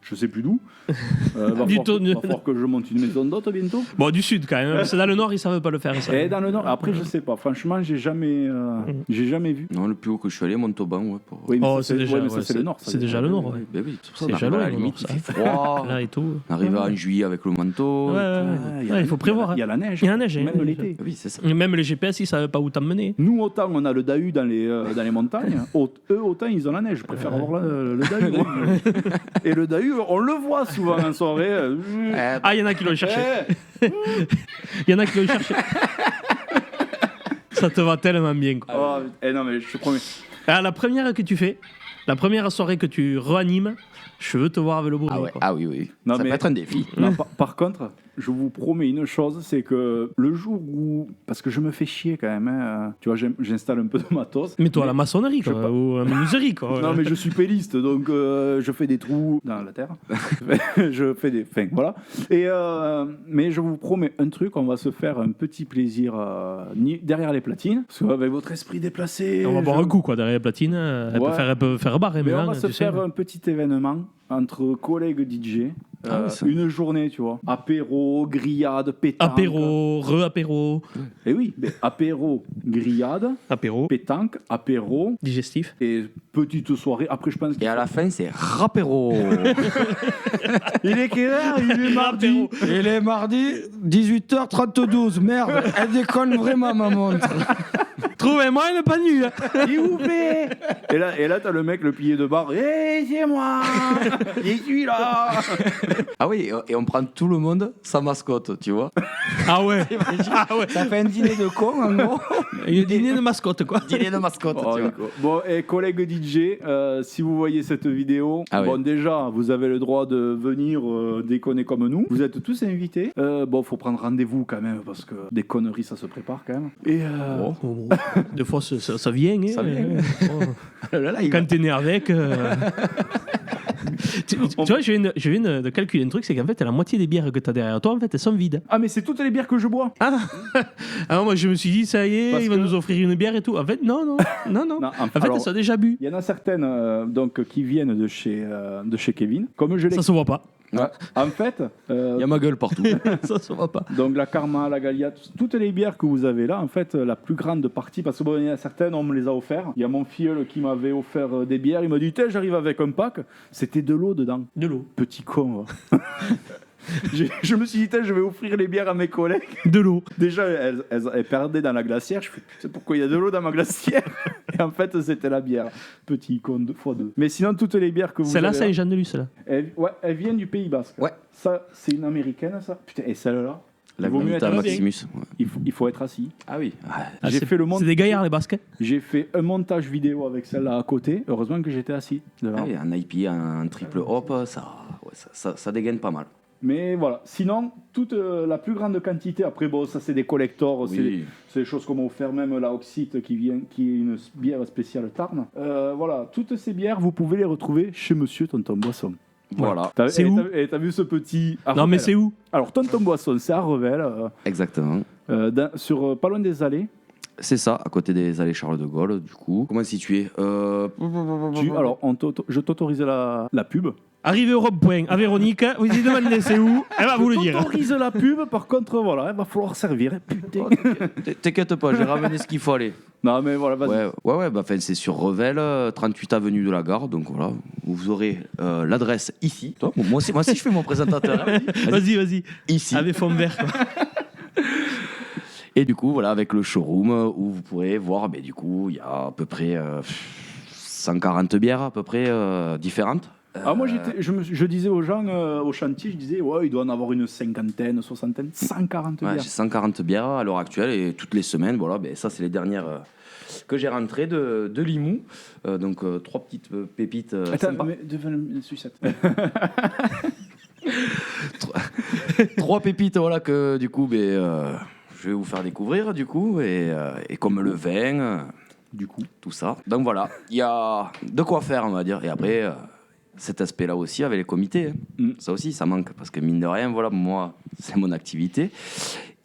je sais plus d'où. Va falloir que je monte une maison d'hôte bientôt. Bon, du sud quand même. Parce que dans le nord, ils savent pas le faire. Ça. Et dans le nord, après, je sais pas. Franchement, j'ai jamais vu. Non, le plus haut que je suis allé, Montauban, ouais. Oui, mais oh, c'est déjà, c'est le nord. C'est déjà le nord, ouais. Ben oui, c'est pour ça. C'est déjà À la le limite, nord, il fait froid. Là et tout. On arrive en juillet avec le manteau. Ouais, il faut prévoir. Il y a la neige. Il y a la neige. Même l'été. Oui, c'est ça. Même les GPS, ils savent pas où t'emmener. Nous, autant on a le Dahu dans les montagnes, eux, autant ils ont la neige. Je préfère avoir le Dahu. Et le Dahu, on le voit souvent en soirée. Ah, il y en a qui l'ont cherché. Il y en a qui l'ont cherché. Ça te va tellement bien, quoi. Non, mais je te promets. Alors, la première que tu fais, la première soirée que tu réanimes, je veux te voir avec le bourreau. Ah ouais. quoi. Ah oui. Non, Ça peut être un défi. Non, par contre, je vous promets une chose, c'est que le jour où... Parce que je me fais chier quand même, hein, tu vois, j'installe un peu de matos. Mais toi, à la maçonnerie, quoi, ou à la menuiserie, quoi. Non, mais je suis péliste, donc je fais des trous dans la terre. Je fais des... Enfin, voilà. Mais je vous promets un truc, on va se faire un petit plaisir derrière les platines. Parce qu'avec votre esprit déplacé... On va boire un coup, quoi, derrière la platine. Elle peut faire bar, mais on va se faire un petit événement entre collègues DJ. Une journée, tu vois. Apéro, grillade, pétanque. Apéro, re-apéro. Et oui, mais apéro, grillade, apéro, pétanque, apéro. Digestif. Et petite soirée. Après, je pense Et à la fin, c'est rapéro. Il est quelle heure? Il est mardi. Il est mardi, 18h32. Merde, elle déconne vraiment, ma montre. Trouvez-moi une panue. S'il vous plaît. Et là, t'as le mec, le pilier de bar. Hé, c'est moi. Je suis là. Ah oui, et on prend tout le monde sa mascotte, tu vois. Ah ouais. Ça fait un dîner de con, en gros. Un dîner de mascotte, quoi. Dîner de mascotte, tu vois. Bon, et collègues DJ, si vous voyez cette vidéo, déjà, vous avez le droit de venir déconner comme nous. Vous êtes tous invités. Faut prendre rendez-vous quand même, parce que des conneries, ça se prépare quand même. Et des fois, ça vient. Hein. Ça vient. Quand t'es né avec... tu vois, je viens de calculer un truc, c'est qu'en fait, la moitié des bières que t'as derrière toi, en fait, elles sont vides. Ah, mais c'est toutes les bières que je bois. Alors moi, je me suis dit, ça y est, il va nous offrir une bière et tout. En fait, non. En fait, elles sont déjà bu. Il y en a certaines qui viennent de chez Kevin. Comme je l'ai... Ça se voit pas. Ouais. En fait, il y a ma gueule partout. Ça se voit pas. Donc la Karma, la Gallia, toutes les bières que vous avez là, en fait, la plus grande partie, parce que il y en a certaines, on me les a offertes. Il y a mon filleul qui m'avait offert des bières. Il m'a dit, j'arrive avec un pack. C'était de l'eau dedans. De l'eau. Petit con. Je me suis dit, je vais offrir les bières à mes collègues. De l'eau. Déjà, elles perdaient dans la glacière. Je fais, c'est pourquoi il y a de l'eau dans ma glacière. Et en fait, c'était la bière. Petit con, 2x2. Mais sinon, toutes les bières que vous avez... Celle-là, c'est Jean-de-Luz, celle-là. Elle vient du Pays Basque. Ouais. Ça, c'est une américaine, ça. Putain, et celle-là, La vaut mieux être Maximus. Ouais. Il faut être assis. Ah oui. J'ai fait le C'est des gaillards, les Basques. J'ai fait un montage vidéo avec celle-là à côté. Heureusement que j'étais assis devant. Ah oui, un IPA, un triple hop, ça dégaine pas mal. Mais voilà. Sinon, toute la plus grande quantité, après, ça c'est des collectors, oui. c'est des choses qu'on m'a offert, même la Oxite qui est une bière spéciale Tarn. Voilà, toutes ces bières, vous pouvez les retrouver chez Monsieur Tonton Boisson. Voilà. C'est où? T'as vu ce petit... Non, mais c'est où? Alors, Tonton Boisson, c'est à Revel. Exactement. Pas loin des allées. C'est ça, à côté des allées Charles de Gaulle, du coup. Comment situé Alors, je t'autorise la pub. Arrivé au rond-point à Véronique, vous lui demandez c'est où, elle va vous le Je dire. t'autorise la pub, par contre, voilà, il va falloir servir. Putain. T'inquiète pas, j'ai ramené ce qu'il faut aller. Non, mais voilà, vas-y. Ouais, bah, c'est sur Revel, 38 avenue de la Gare, donc voilà, vous aurez l'adresse ici. Toi, moi aussi je fais mon présentateur. Hein. Vas-y. Ici. Avec fond vert. Quoi. Et du coup, voilà, avec le showroom où vous pourrez voir, du coup, il y a à peu près 140 bières à peu près différentes. Moi, je disais aux gens au chantier, je disais, ouais, il doit en avoir une cinquantaine, soixantaine, 140 bières. J'ai 140 bières à l'heure actuelle et toutes les semaines, voilà, ça c'est les dernières que j'ai rentrées de Limoux. Donc 3 petites pépites. Attends, mais devant une sucette. 3 pépites, voilà, que du coup, je vais vous faire découvrir, du coup, et comme le vin, du coup, tout ça. Donc voilà, il y a de quoi faire, on va dire. Et après, cet aspect-là aussi, avec les comités, ça aussi, ça manque. Parce que mine de rien, voilà, moi, c'est mon activité.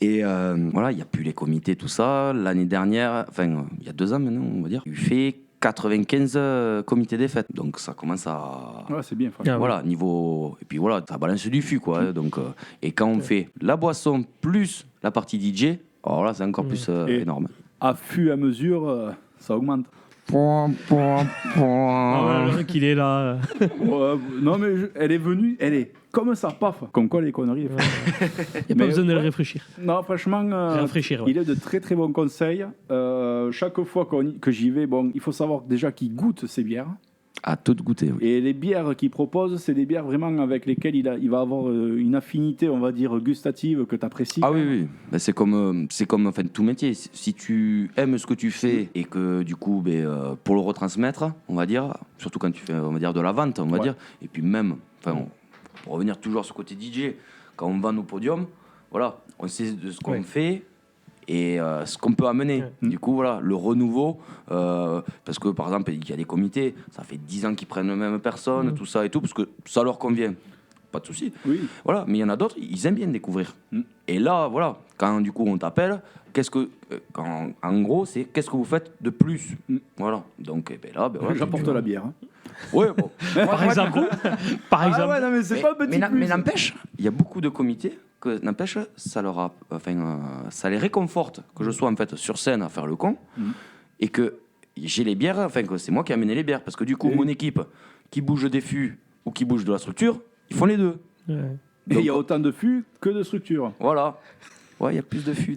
Et voilà, il n'y a plus les comités, tout ça. L'année dernière, enfin, il y a 2 ans maintenant, on va dire, il fait 95 comités des fêtes. Donc ça commence à... Ouais, c'est bien, franchement. Voilà, niveau... Et puis voilà, ça balance du fût, quoi. Donc, et quand on fait la boisson plus la partie DJ, alors là, c'est encore plus énorme. À fur et à mesure, ça augmente. Ah ouais, le mec, il est là. Non, mais elle est venue, elle est comme ça, paf. Comme quoi, les conneries. Il n'y a pas besoin de le réfléchir. Non, franchement, il est de très très bons conseils. Chaque fois que j'y vais, bon, il faut savoir déjà qu'il goûte ses bières. À tout goûter, oui. Et les bières qu'il propose, c'est des bières vraiment avec lesquelles il va avoir une affinité, on va dire, gustative que tu apprécies. Ah oui. Ben, c'est comme enfin, tout métier. Si tu aimes ce que tu fais et que du coup, pour le retransmettre, on va dire, surtout quand tu fais, on va dire, de la vente, on va dire, et puis même, enfin, pour revenir toujours à ce côté DJ, quand on vend nos podiums, voilà, on sait de ce qu'on fait. Et ce qu'on peut amener. Du coup, voilà, le renouveau, parce que par exemple, il y a des comités, ça fait 10 ans qu'ils prennent les mêmes personnes, tout ça et tout, parce que ça leur convient. Pas de souci. Oui. Voilà, mais il y en a d'autres, ils aiment bien découvrir. Et là, voilà, quand du coup on t'appelle, en gros, c'est qu'est-ce que vous faites de plus. Voilà. Donc, là, voilà, j'apporte la bière. Hein. Ouais, bon. Par exemple. Ouais, non, mais c'est pas petit plus. Mais n'empêche, il y a beaucoup de comités que n'empêche, ça les réconforte que je sois en fait sur scène à faire le con et que j'ai les bières, enfin que c'est moi qui ai amené les bières parce que du coup mon équipe qui bouge des fûts ou qui bouge de la structure, ils font les deux. Ouais. Et il y a autant de fûts que de structures. Voilà. Ouais, il y a plus de fûts.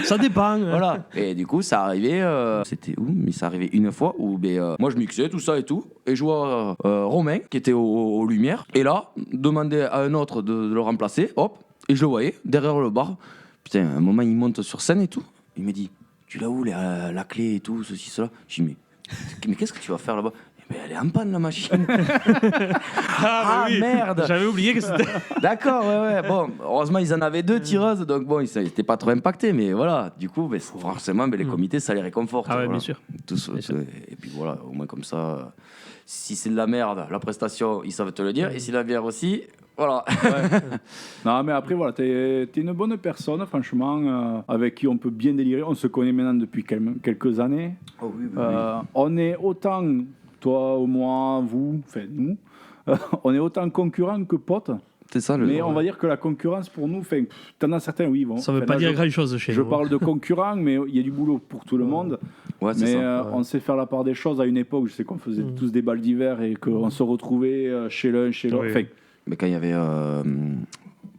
Ça dépend. Voilà. Et du coup, ça arrivait. C'était où? Mais ça arrivait une fois où moi je mixais tout ça et tout. Et je vois Romain qui était aux Lumières. Et là, demander à un autre de le remplacer. Hop. Et je le voyais derrière le bar. Putain, à un moment, il monte sur scène et tout. Il me dit, tu l'as où la clé et tout, ceci, cela? Je dis, mais qu'est-ce que tu vas faire là-bas? Mais elle est en panne la machine. Oui. Merde. J'avais oublié que c'était. D'accord, ouais. Bon, heureusement ils en avaient 2 tireuses, donc bon, ils n'étaient pas trop impactés, mais voilà. Du coup, forcément, les comités, ça les réconforte. Ah ouais, voilà. bien sûr. Et puis voilà, au moins comme ça, si c'est de la merde, la prestation, ils savent te le dire, et si la bière aussi, voilà. Ouais. Non, mais après, voilà, t'es une bonne personne, franchement, avec qui on peut bien délirer. On se connaît maintenant depuis quelques années. Oh, oui. On est autant, toi, moi, vous, enfin nous, on est autant concurrents que potes. C'est ça, mais on va dire que la concurrence pour nous, t'en as certains, oui. Bon, ça veut pas dire grand-chose chez nous. Je parle de concurrents, mais il y a du boulot pour tout le monde. Ouais, c'est mais ça. on sait faire la part des choses à une époque. Je sais qu'on faisait tous des balles d'hiver et qu'on se retrouvait chez l'un, chez l'autre. Oui. Mais quand il y avait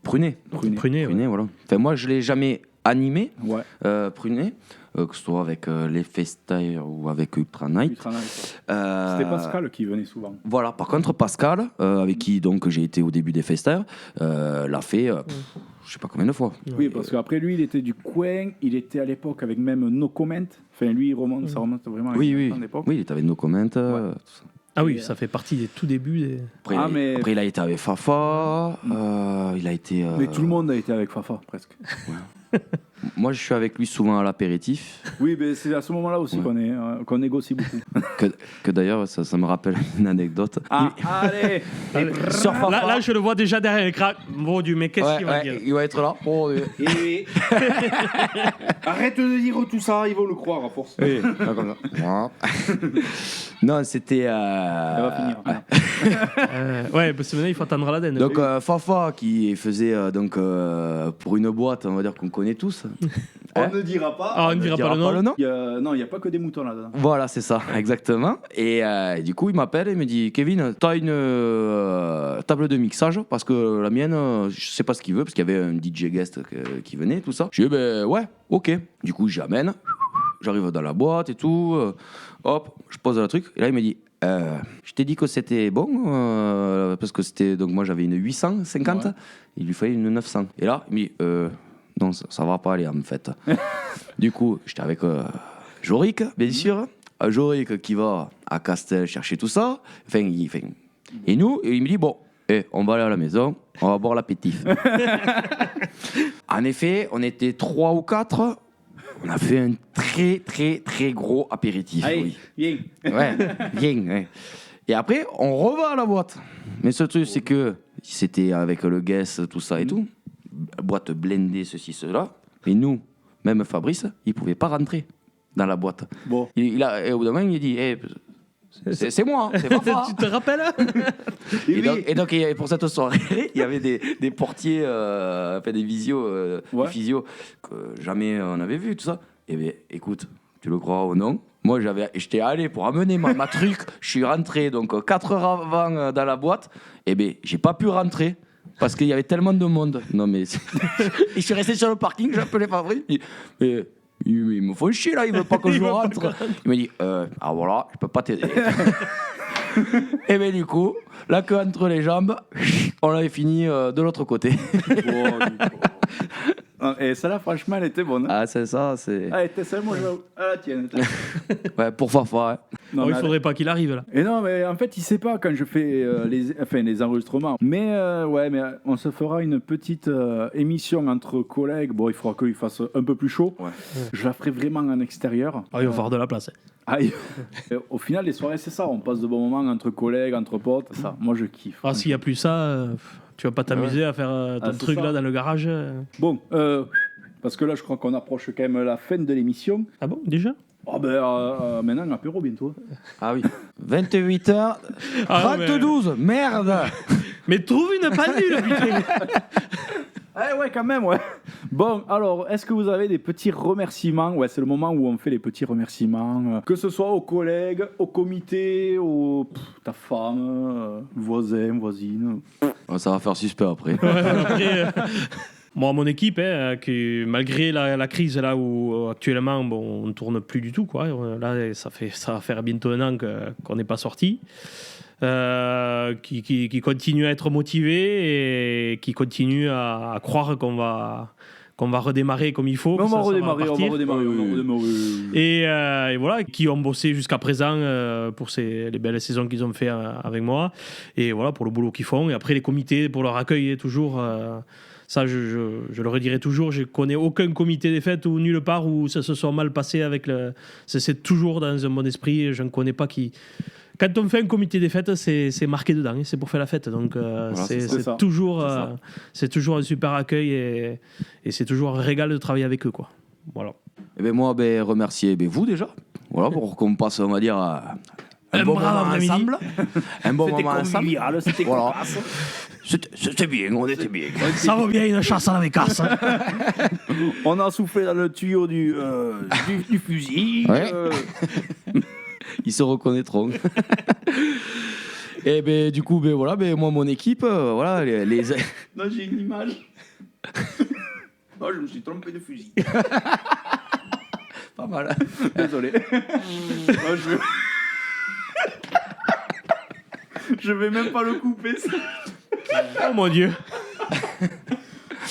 Prunet, voilà. Enfin, moi, je l'ai jamais animé, Ouais. Prunet, que ce soit avec les Festire ou avec Ultra Night. C'était Pascal qui venait souvent. Voilà, par contre, Pascal, avec qui donc j'ai été au début des Festire, l'a fait, je sais pas combien de fois. Oui, parce qu'après lui, il était du coin, il était à l'époque avec même No Comment. Enfin, lui, ça remonte vraiment à une époque. Oui, il était avec No Comment. Tout ça. Ah oui, ça fait partie des tout débuts. Après, il a été avec Fafa, il a été... Mais tout le monde a été avec Fafa, presque. Ouais. Moi, je suis avec lui souvent à l'apéritif. Oui, mais c'est à ce moment-là aussi qu'on négocie beaucoup. Que d'ailleurs, ça me rappelle une anecdote. Allez. Là, je le vois déjà derrière l'écran. Mon Dieu, mais qu'est-ce qu'il va dire? Il va être là. Oh, Et... Arrête de dire tout ça, ils vont le croire à force. oui. Non, c'était. Elle va finir. Ouais, parce que maintenant, il faut attendre la denne. Donc, Fafa qui faisait pour une boîte, on va dire qu'on connaît tous. On ne dira pas. Ah, on ne dira pas le nom. Non, il n'y a pas que des moutons là-dedans. Voilà, c'est ça, exactement. Et du coup, il m'appelle et me dit Kevin, t'as une table de mixage parce que la mienne, je sais pas ce qu'il veut, parce qu'il y avait un DJ guest qui venait, tout ça. Je dis ben ouais, ok. Du coup, j'amène, j'arrive dans la boîte et tout, hop, je pose le truc. Et là, il me dit je t'ai dit que c'était bon, parce que c'était. Donc, moi, j'avais une 850, il lui fallait une 900. Et là, il me dit non, ça va pas aller en fait. Du coup, j'étais avec Jorik, bien sûr. Jorik qui va à Castel chercher tout ça. Et nous, il me dit bon, on va aller à la maison, on va boire l'apéritif. En effet, on était 3 ou 4. On a fait un très très très gros apéritif. Allez, viens. Ouais, viens. Ouais. Et après, on revient à la boîte. Mais ce truc, c'est que c'était avec le guest, tout ça et tout. Boîte blindée, ceci, cela. Mais nous, même Fabrice, il pouvait pas rentrer dans la boîte. Bon. Et au bout d'un moment, il dit c'est moi, c'est Fafa. Tu te rappelles? Et donc, pour cette soirée, il y avait des portiers, des visios, des physios que jamais on avait vu, tout ça. Et bien, écoute, tu le crois ou non, moi, j'étais allé pour amener ma truc, je suis rentré donc 4 heures avant dans la boîte, et bien, j'ai pas pu rentrer. Parce qu'il y avait tellement de monde. Non, mais. Je suis resté sur le parking, j'ai appelé Fabrice. Mais il me faut chier là, il veut pas que je rentre. Il m'a dit voilà, je peux pas t'aider. Et bien, du coup, la queue entre les jambes, on l'avait fini de l'autre côté. Et celle-là, franchement, elle était bonne. Ah, c'est ça, c'est. Ah, elle était seule, moi, je vais à la tienne. Ouais, pour Fafa. Hein. Non, il faudrait pas qu'il arrive là. Et non, mais en fait, il sait pas quand je fais les enregistrements. Mais mais on se fera une petite émission entre collègues. Bon, il faudra qu'il fasse un peu plus chaud. Ouais. Je la ferai vraiment en extérieur. Ah, il va falloir de la place. Ah, au final, les soirées, c'est ça. On passe de bons moments entre collègues, entre potes. C'est ça. Moi, je kiffe. Ah, s'il y a plus ça, tu vas pas t'amuser à faire ton truc là dans le garage. Bon, parce que là, je crois qu'on approche quand même la fin de l'émission. Ah bon, déjà? Oh ben, maintenant, apéro bientôt. Ah oui. 28h. 32, merde. Mais trouve une pendule, putain. Ouais, quand même, ouais. Bon, alors, est-ce que vous avez des petits remerciements? Ouais, c'est le moment où on fait les petits remerciements. Que ce soit aux collègues, au comité, ta femme, voisin, voisine. Ça va faire suspect après. Après, moi, mon équipe, qui, malgré la crise là où actuellement on ne tourne plus du tout, quoi. Là, ça va faire bientôt un an qu'on n'est pas sorti. Qui continue à être motivé et qui continue à croire qu'on va redémarrer comme il faut. On va redémarrer. Et voilà, qui ont bossé jusqu'à présent pour les belles saisons qu'ils ont fait avec moi. Et voilà, pour le boulot qu'ils font. Et après, les comités, pour leur accueil, toujours. Ça, je le redirai toujours. Je connais aucun comité des fêtes ou nulle part où ça se soit mal passé avec c'est toujours dans un bon esprit. Je ne connais pas qui. Quand on fait un comité des fêtes, c'est marqué dedans, c'est pour faire la fête. Donc c'est toujours un super accueil et c'est toujours un régal de travailler avec eux, quoi. Voilà. Et ben moi, remercier vous déjà. Voilà, pour qu'on passe, on va dire, un bon moment ensemble. Un bon moment ensemble. C'était voilà. C'était bien, on était bien. Ça va bien, une chasse à la bécasse. On a soufflé dans le tuyau du fusil. Ouais. Ils se reconnaîtront. Et ben du coup, voilà, moi mon équipe, voilà les... Non, j'ai une image. Oh, je me suis trompé de fusil. Pas mal. Désolé. Oh, je vais même pas le couper. Ça. Oh mon Dieu.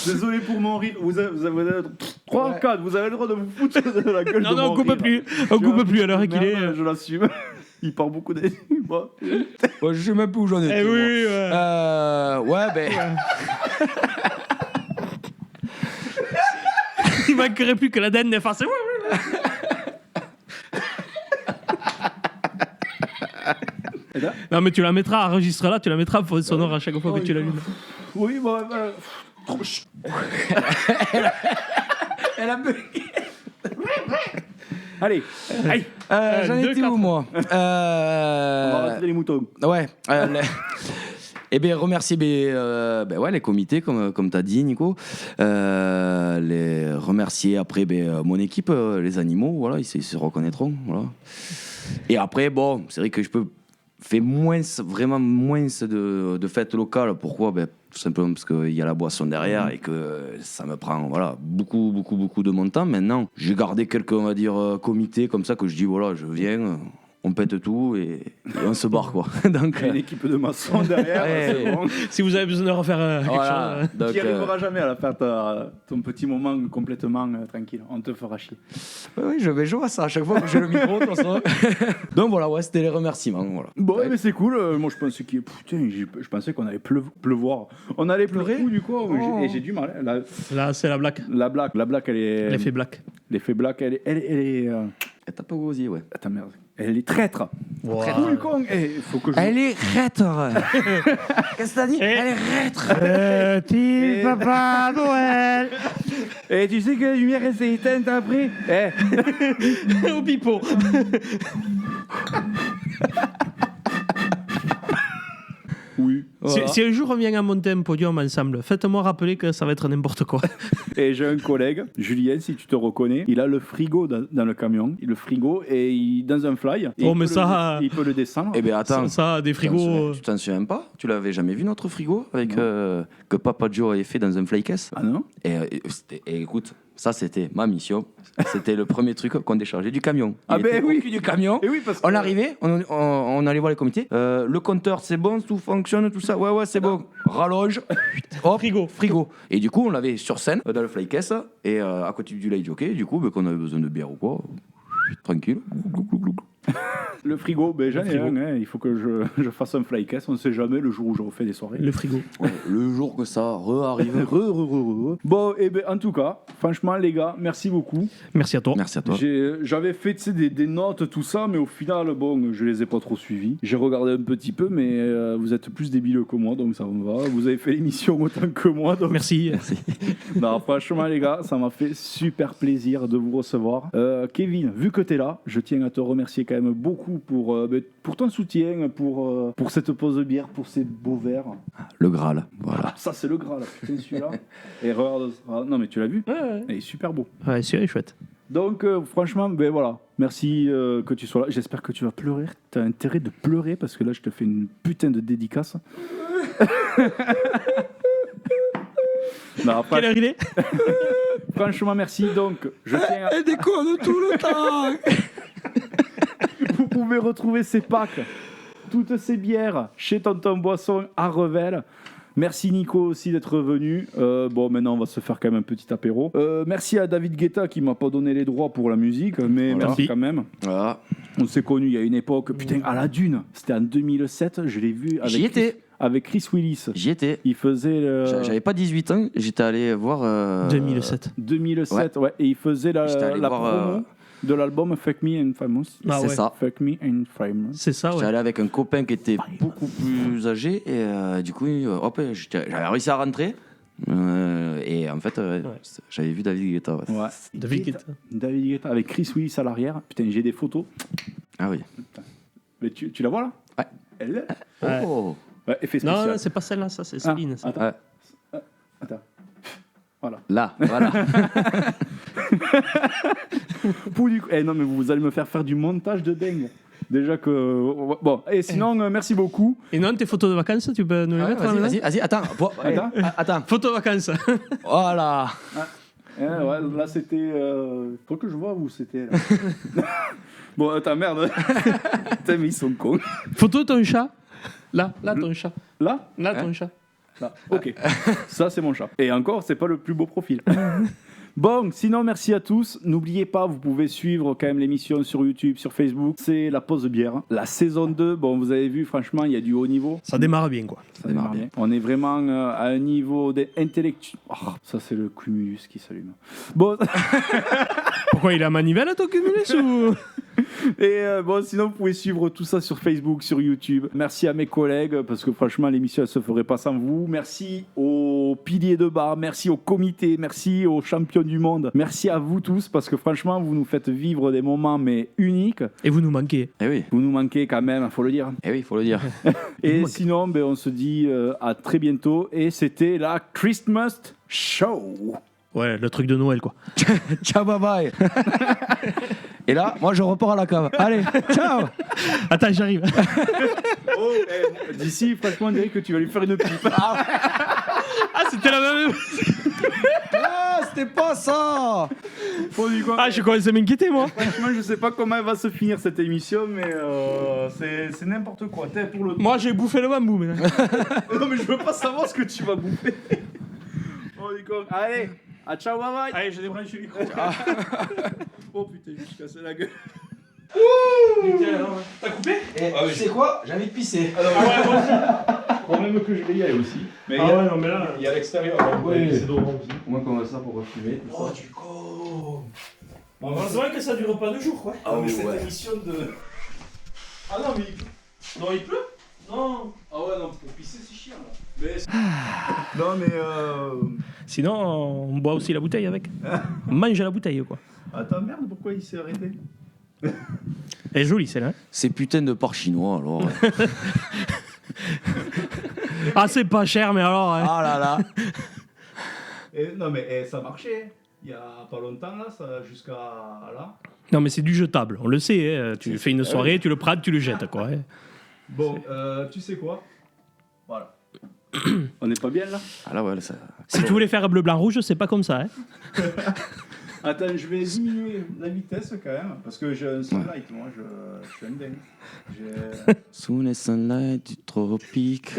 Désolé pour mon rire. Vous avez 3 ou 4, vous avez le droit de vous foutre de la gueule de mon rire. Non, on coupe plus. On coupe plus à l'heure qu'il est. Je l'assume. Il part beaucoup des... Ouais, je sais même plus où j'en étais. Oui, ouais, manquerait plus que la denne fasse. Non, mais tu la mettras, enregistre-la, tu la mettras en fond sonore à chaque fois que tu l'allumes. Oui, bon, Elle a bugué. allez, aïe, J'en étais où, moi on va retirer les moutons. Ouais. Eh bien, remercier les comités, comme tu as dit, Nico. Les remercier après mon équipe, les animaux, voilà, ils se reconnaîtront. Voilà. Et après, bon, c'est vrai que je fais vraiment moins de fêtes locales. Pourquoi ? Tout simplement parce qu'il y a la boisson derrière et que ça me prend beaucoup de mon temps. Maintenant, j'ai gardé quelques, on va dire, comités comme ça que je dis, voilà, je viens... On pète tout et on se barre, quoi. Donc, Il y a une équipe de maçons derrière, ouais. c'est bon. Si vous avez besoin de refaire quelque voilà. chose. Donc, Tu n'y arriveras jamais à la faire ton petit moment complètement tranquille. On te fera chier. oui, je vois ça à chaque fois que j'ai le micro. De toute façon. Donc voilà, c'était les remerciements. Voilà. Bon, Ouais. mais c'est cool. Moi, je pensais je pensais qu'on allait pleuvoir. On allait pleurer du coup. Et j'ai du mal. Là, c'est la blague. La blague, elle est. L'effet black. L'effet black, elle est. Elle tape au gosier, ouais. Attends, merde. Elle est traître. Wow. Cool, con. Faut que je. Elle est rêtre. Qu'est-ce que t'as dit? Elle est rêtre. Petit Papa Noël. Et tu sais que la lumière elle s'est éteinte après. Au pipeau. Oui. Voilà. Si un jour on vient à monter un podium ensemble, faites-moi rappeler que ça va être n'importe quoi. Et j'ai un collègue, Julien, si tu te reconnais, il a le frigo dans le camion. Le frigo et dans un fly. Et Oh, mais ça. il peut le descendre. Eh bien, attends. Ça, des frigos. Tu t'en souviens pas? Tu l'avais jamais vu, notre frigo avec que Papa Joe avait fait dans un flycase? Ah non? Et écoute, ça, c'était ma mission. C'était le premier truc qu'on déchargeait du camion. Ah Il ben était au oui. cul du camion. Et oui, parce que. On arrivait, on allait voir les comités. Le compteur, c'est bon, tout fonctionne, tout ça. Ouais, c'est bon. Rallonge. Hop, frigo. Et du coup, on l'avait sur scène, dans le flycase, et à côté du light jockey. Du coup, quand on avait besoin de bière ou quoi, tranquille. Le frigo, j'en ai un. Hein. Il faut que je fasse un flycast. On ne sait jamais le jour où je refais des soirées. Le frigo. Le jour que ça arrive. Bon, et en tout cas, franchement, les gars, merci beaucoup. Merci à toi. Merci à toi. J'avais fait des notes, tout ça, mais au final, bon, je les ai pas trop suivies. J'ai regardé un petit peu, mais vous êtes plus débiles que moi, donc ça me va. Vous avez fait l'émission autant que moi, donc. Merci. Non, franchement, les gars, ça m'a fait super plaisir de vous recevoir. Kevin, vu que tu es là, je tiens à te remercier quand même beaucoup pour ton soutien, pour cette pause de bière, pour ces beaux verres. Le Graal, voilà. Ça, c'est le gras, là. Putain, celui-là. Et regarde, non, mais tu l'as vu? Ouais. Il est super beau. Ouais, celui-là est chouette. Donc, franchement, voilà. Merci que tu sois là. J'espère que tu vas pleurer. Tu as intérêt de pleurer parce que là, je te fais une putain de dédicace. Non, Quelle heure il est? franchement, merci. Donc, je tiens à... Elle déconne tout le temps. Vous pouvez retrouver ces packs, toutes ces bières chez Tonton Boisson à Revel. Merci Nico aussi d'être venu. Bon, maintenant on va se faire quand même un petit apéro. Merci à David Guetta qui m'a pas donné les droits pour la musique, mais Voilà. merci quand même. Voilà. On s'est connus il y a une époque. Putain, à la Dune, c'était en 2007, je l'ai vu avec J'y étais. avec Chris Willis. J'y étais. Il faisait le... J'avais pas 18 ans, j'étais allé voir... 2007. 2007, ouais. Et il faisait la J'étais allé voir, promo de l'album Fuck Me and Famous. Ah c'est ouais. ça. Fuck Me and Famous. C'est ça, J'étais ouais. allé avec un copain qui était beaucoup plus âgé et du coup, hop, j'avais réussi à rentrer. Et en fait, j'avais vu David Guetta. Ouais. Ouais. David Guetta. David Guetta avec Chris Willis à l'arrière. Putain, j'ai des photos. Ah oui. Mais tu la vois là? Ouais. Elle est... Ouais. Oh. Ouais, effet spécial. Non, c'est pas celle-là, ça, c'est Céline. ça. Attends. Ouais. Attends. Voilà. Là, voilà. Non, mais vous allez me faire du montage de dingue. Déjà que... Bon, et sinon, merci beaucoup. Et non, tes photos de vacances, tu peux nous les mettre là, Vas-y, attends. Attends. Photos de vacances. Voilà. Ouais, là, c'était... Faut que je vois où c'était. Là. Bon, attends, merde. Putain, mais ils sont cons. Photo de ton chat. Là, ton chat. Là? Là, ton chat. Là. Ok. Ça, c'est mon chat. Et encore, c'est pas le plus beau profil. Bon, sinon, merci à tous. N'oubliez pas, vous pouvez suivre quand même l'émission sur YouTube, sur Facebook. C'est La Pause Bière. La saison 2, bon, vous avez vu, franchement, il y a du haut niveau. Ça démarre bien, quoi. Ça démarre bien. On est vraiment à un niveau intellectuel. Oh, ça, c'est le cumulus qui s'allume. Bon. Pourquoi il a manivelle, ton cumulus ou... Et bon, sinon, vous pouvez suivre tout ça sur Facebook, sur YouTube. Merci à mes collègues, parce que franchement, l'émission, elle se ferait pas sans vous. Merci aux piliers de bar, merci au comité, merci aux champions du monde. Merci à vous tous, parce que franchement, vous nous faites vivre des moments, mais uniques. Et vous nous manquez. Eh oui, Vous nous manquez quand même, il faut le dire. eh oui, faut le dire. Et sinon, ben, on se dit à très bientôt. Et c'était la Christmas Show. Ouais, le truc de Noël, quoi. Ciao, bye bye. Et là, moi, je repars à la cave. Allez, ciao. Attends, j'arrive. Oh, d'ici, franchement, on dirait que tu vas lui faire une pipe. Ah, c'était la même. Ah, c'était pas ça. Bon, du coup, Ah, je commence à m'inquiéter, moi. franchement, je sais pas comment elle va se finir cette émission, mais c'est n'importe quoi. T'es pour le. Moi, j'ai bouffé le bambou, mais... Non, mais je veux pas savoir ce que tu vas bouffer. Bon, du coup, allez, à ciao, bye bye. Allez, je débranche le micro. Oh putain, je me suis cassé la gueule. T'as coupé? Tu sais quoi? J'ai envie de pisser. Quand même que je vais y aller aussi. Mais Ah ouais, non, mais là... il y a l'extérieur. Ouais. C'est drôle. Au moins, comme ça, pour fumer. Oh, du con. Bon, c'est vrai que ça dure pas 2 jours, quoi. Ah oui, ouais. émission de. Ah non, mais il pleut. Non, il pleut? Non. Ah ouais, non, pour pisser, c'est chiant là. Mais... Non, mais. Sinon, on boit aussi la bouteille avec. On mange la bouteille, quoi. Attends, merde, pourquoi il s'est arrêté? Elle est jolie, celle-là. C'est putain de porc chinois, alors. Ah, c'est pas cher, mais alors... hein. Ah là là. Non, mais ça marchait. Il y a pas longtemps, là, jusqu'à là. Non, mais c'est du jetable, on le sait. Hein. Tu fais une soirée, tu le prades, tu le jettes, quoi. Hein. Bon, tu sais quoi? Voilà. On n'est pas bien là? Ah là, ouais, ça. Si tu voulais faire bleu, blanc, rouge, c'est pas comme ça. Hein. Attends, je vais diminuer la vitesse quand même, parce que j'ai un sunlight, moi, je suis un dingue. Sous les sunlight du tropique.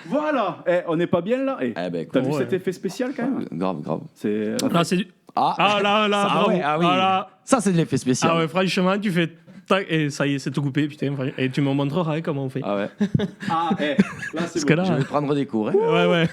Voilà. On n'est pas bien là. Eh ben, T'as vu ouais. cet effet spécial quand même? grave, grave. C'est. Ah, c'est du... Ah, Ah là, là, ça, bravo. ouais, ah oui. Ah, là. Ça, c'est de l'effet spécial. Ah ouais, franchement, tu fais... Tac, et ça y est, c'est tout coupé, putain. Et tu me montreras comment on fait. Ah ouais. Ah, là c'est Parce bon. que là... Je vais prendre des cours. Hein. Ouais, ouais.